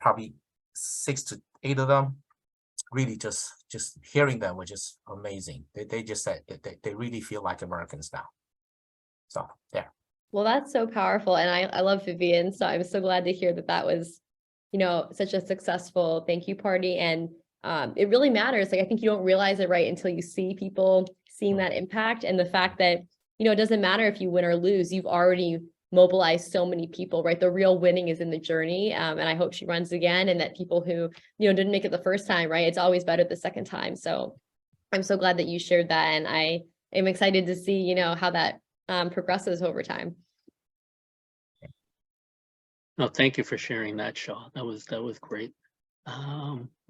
probably 6 to 8 of them, really just hearing them was just amazing. They just said they really feel like Americans now. So, yeah. Well, that's so powerful. And I love Vivian. So I'm so glad to hear that was, you know, such a successful thank you party. And it really matters. Like, I think you don't realize it, right, until you see people seeing that impact, and the fact that, you know, it doesn't matter if you win or lose, you've already mobilized so many people, right? The real winning is in the journey. And I hope she runs again, and that people who, you know, didn't make it the first time, right, it's always better the second time. So I'm so glad that you shared that. And I am excited to see, you know, how that progresses over time. No, thank you for sharing that, Shaw. That was great.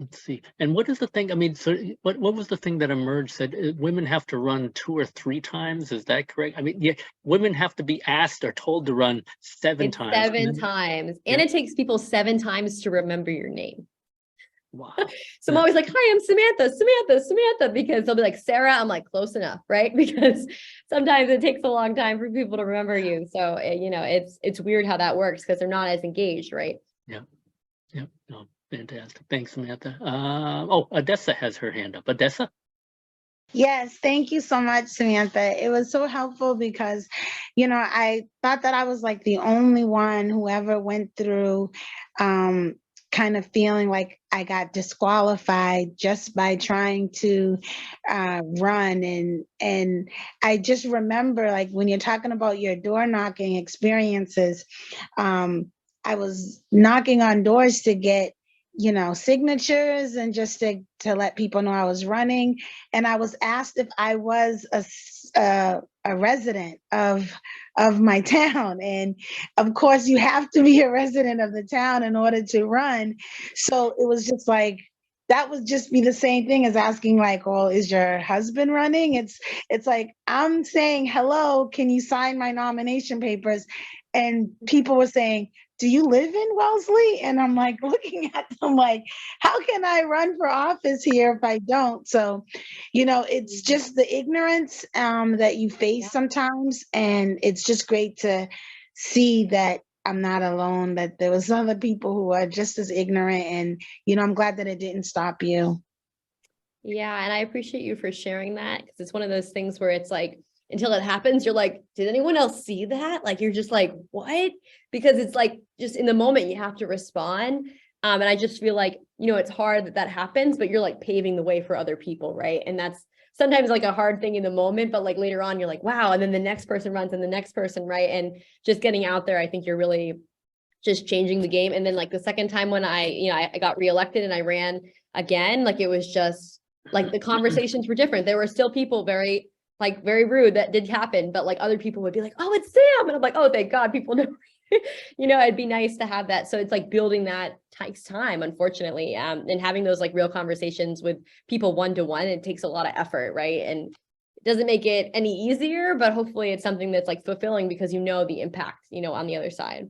Let's see. And what is the thing? I mean, so what was the thing that emerged? Said women have to run 2 or 3 times. Is that correct? I mean, yeah, women have to be asked or told to run 7 times. 7 times. And it takes people 7 times to remember your name. Wow. So I'm always like, hi, I'm Samantha, because they'll be like, Sarah. I'm like, close enough, right? Because sometimes it takes a long time for people to remember you. So, you know, it's weird how that works, because they're not as engaged, right? Yeah. Yeah. No, Fantastic. Thanks, Samantha. Oh, Odessa has her hand up. Odessa? Yes, thank you so much, Samantha. It was so helpful because, I thought that I was like the only one who ever went through kind of feeling like I got disqualified just by trying to run. And I just remember, like, when you're talking about your door knocking experiences, I was knocking on doors to get signatures and just to let people know I was running. And I was asked if I was a resident of my town. And of course, you have to be a resident of the town in order to run. So it was just like, that would just be the same thing as asking like, well, is your husband running? It's like, I'm saying, hello, can you sign my nomination papers? And people were saying, do you live in Wellesley? And I'm like looking at them like, how can I run for office here if I don't? So, it's just the ignorance that you face sometimes. And it's just great to see that I'm not alone, that there was other people who are just as ignorant. And, I'm glad that it didn't stop you. Yeah, and I appreciate you for sharing that, because it's one of those things where it's like, until it happens, you're like, did anyone else see that? Like, you're just like, what? Because it's like, just in the moment, you have to respond. And I just feel like, it's hard that happens, but you're like paving the way for other people, right? And that's sometimes like a hard thing in the moment, but like later on, you're like, wow. And then the next person runs and the next person, right? And just getting out there, I think you're really just changing the game. And then like the second time when I got reelected and I ran again, like it was just like the conversations were different. There were still people very rude that did happen, but like other people would be like, oh, it's Sam. And I'm like, oh, thank God people know. It'd be nice to have that. So it's like building that takes time, unfortunately. And having those like real conversations with people one-to-one, it takes a lot of effort, right? And it doesn't make it any easier, but hopefully it's something that's like fulfilling because the impact, on the other side.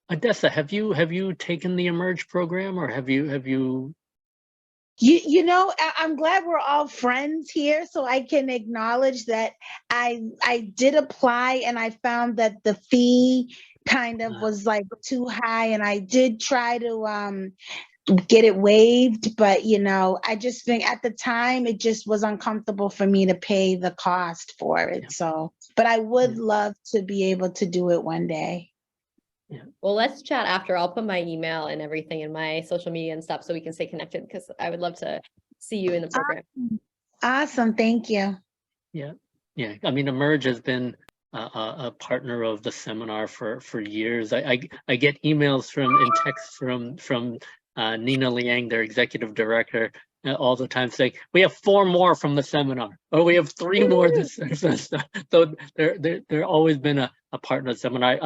Odessa, have you taken the Emerge program, or have you I'm glad we're all friends here, so I can acknowledge that I did apply and I found that the fee kind of was like too high, and I did try to get it waived, but I just think at the time it just was uncomfortable for me to pay the cost for it. So, but I would love to be able to do it one day. Yeah. Well, let's chat after. I'll put my email and everything in my social media and stuff so we can stay connected, because I would love to see you in the program. Awesome. Thank you. Yeah. Yeah. I mean, Emerge has been a partner of the seminar for years. I get emails and texts from Nina Liang, their executive director, all the time saying, we have 4 more from the seminar, or we have 3 more this semester. So they're always been a partner of the seminar.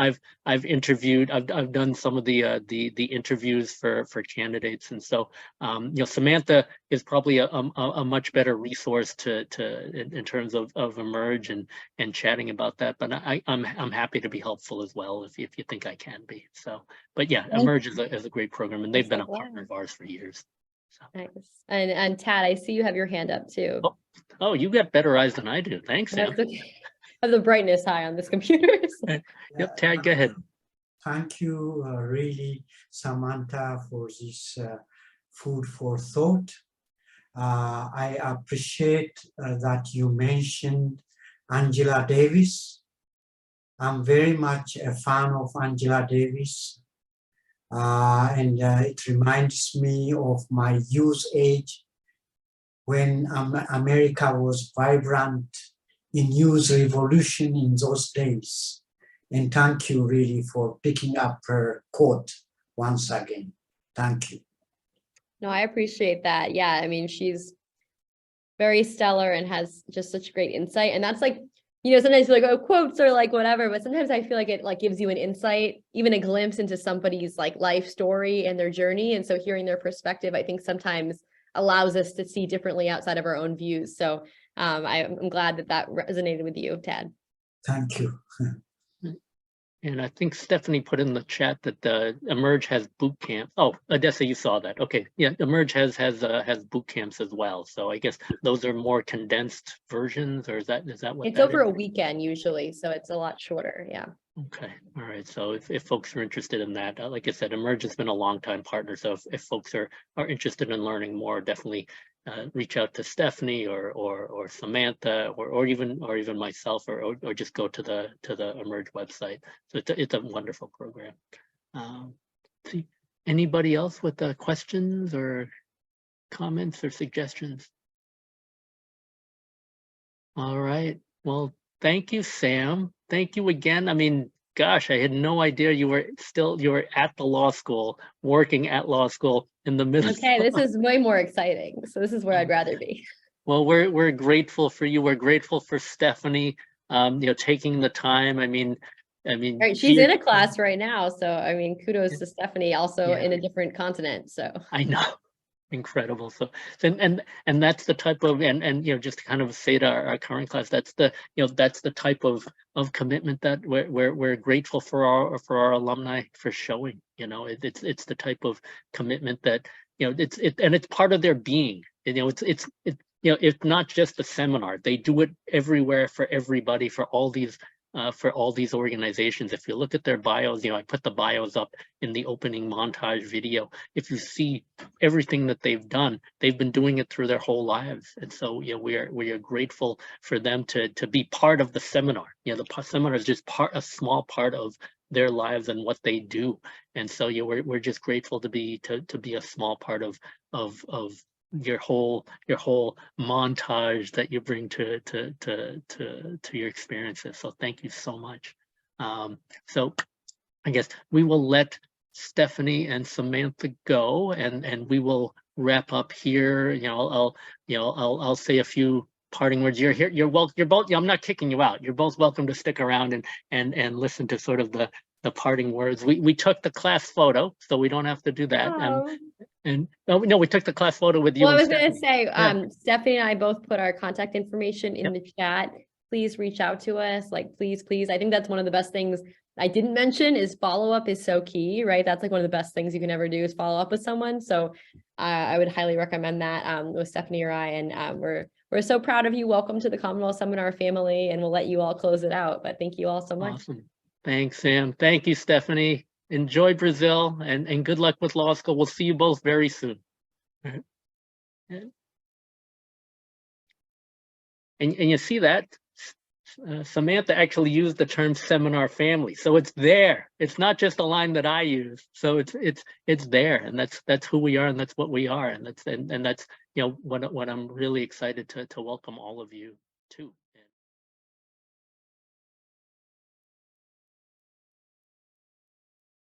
I've interviewed, I've done some of the interviews for candidates, and so Samantha is probably a much better resource in terms of Emerge and chatting about that. But I'm happy to be helpful as well if you think I can be. So, but yeah, Emerge is a great program, and they've been a partner of ours for years. So. Nice. And Tad, I see you have your hand up too. Oh, you got better eyes than I do. Thanks, Sam. Okay. I have the brightness high on this computer. Yep, Tad, go ahead. Thank you, really, Samantha, for this food for thought. I appreciate that you mentioned Angela Davis. I'm very much a fan of Angela Davis. And it reminds me of my youth age when America was vibrant in youth revolution in those days. And thank you really for picking up her quote once again. Thank you. No, I appreciate that. Yeah, I mean, she's very stellar and has just such great insight. And that's like, sometimes you're like, oh, quotes or like whatever, but sometimes I feel like it like gives you an insight, even a glimpse into somebody's like life story and their journey. And so hearing their perspective, I think sometimes allows us to see differently outside of our own views. So I'm glad that resonated with you, Tad. Thank you. And I think Stephanie put in the chat that the Emerge has boot camp. Oh, Odessa, you saw that. Okay, yeah, Emerge has boot camps as well. So I guess those are more condensed versions, or is that what It's that over is? a weekend usually, so it's a lot shorter. Yeah. Okay, all right. So if folks are interested in that, like I said, Emerge has been a long time partner. So if folks are interested in learning more, definitely reach out to Stephanie or Samantha or even myself or just go to the Emerge website. So it's a wonderful program. See, anybody else with questions or comments or suggestions? All right. Well, thank you, Sam. Thank you again. I mean, gosh, I had no idea you were at the law school, working at law school in the middle. Okay, this is way more exciting. So this is where I'd rather be. Well, we're grateful for you. We're grateful for Stephanie, taking the time. I mean, Right, she's in a class right now. So I mean, kudos to Stephanie, also Yeah. in a different continent. So I know. Incredible. So and that's the type of and just to kind of say to our current class, that's the that's the type of commitment that we're grateful for our alumni for showing. It's the type of commitment that it's part of their being. It's not just the seminar. They do it everywhere for everybody, for all these organizations. If you look at their bios, I put the bios up in the opening montage video. If you see everything that they've done, they've been doing it through their whole lives. And so, we are grateful for them to be part of the seminar. The seminar is just a small part of their lives and what they do. And so, we're just grateful to be a small part of your whole montage that you bring to your experiences. So thank you so much. So I guess we will let Stephanie and Samantha go, and we will wrap up here. I'll say a few parting words. You're here. You're welcome. You're both. I'm not kicking you out. You're both welcome to stick around and listen to sort of the parting words. We took the class photo, so we don't have to do that. And no, we took the class photo with you. Well, I was going to say, Stephanie and I both put our contact information in the chat. Please reach out to us. Like, please. I think that's one of the best things I didn't mention is follow-up is so key, right? That's like one of the best things you can ever do is follow up with someone. So I would highly recommend that with Stephanie or I. And we're so proud of you. Welcome to the Commonwealth Seminar family, and we'll let you all close it out. But thank you all so much. Awesome. Thanks, Sam. Thank you, Stephanie. Enjoy Brazil and good luck with law school. We'll see you both very soon. And you see that Samantha actually used the term seminar family. So it's there. It's not just a line that I use. So it's there, and that's who we are, and that's what we are. And that's what I'm really excited to welcome all of you to.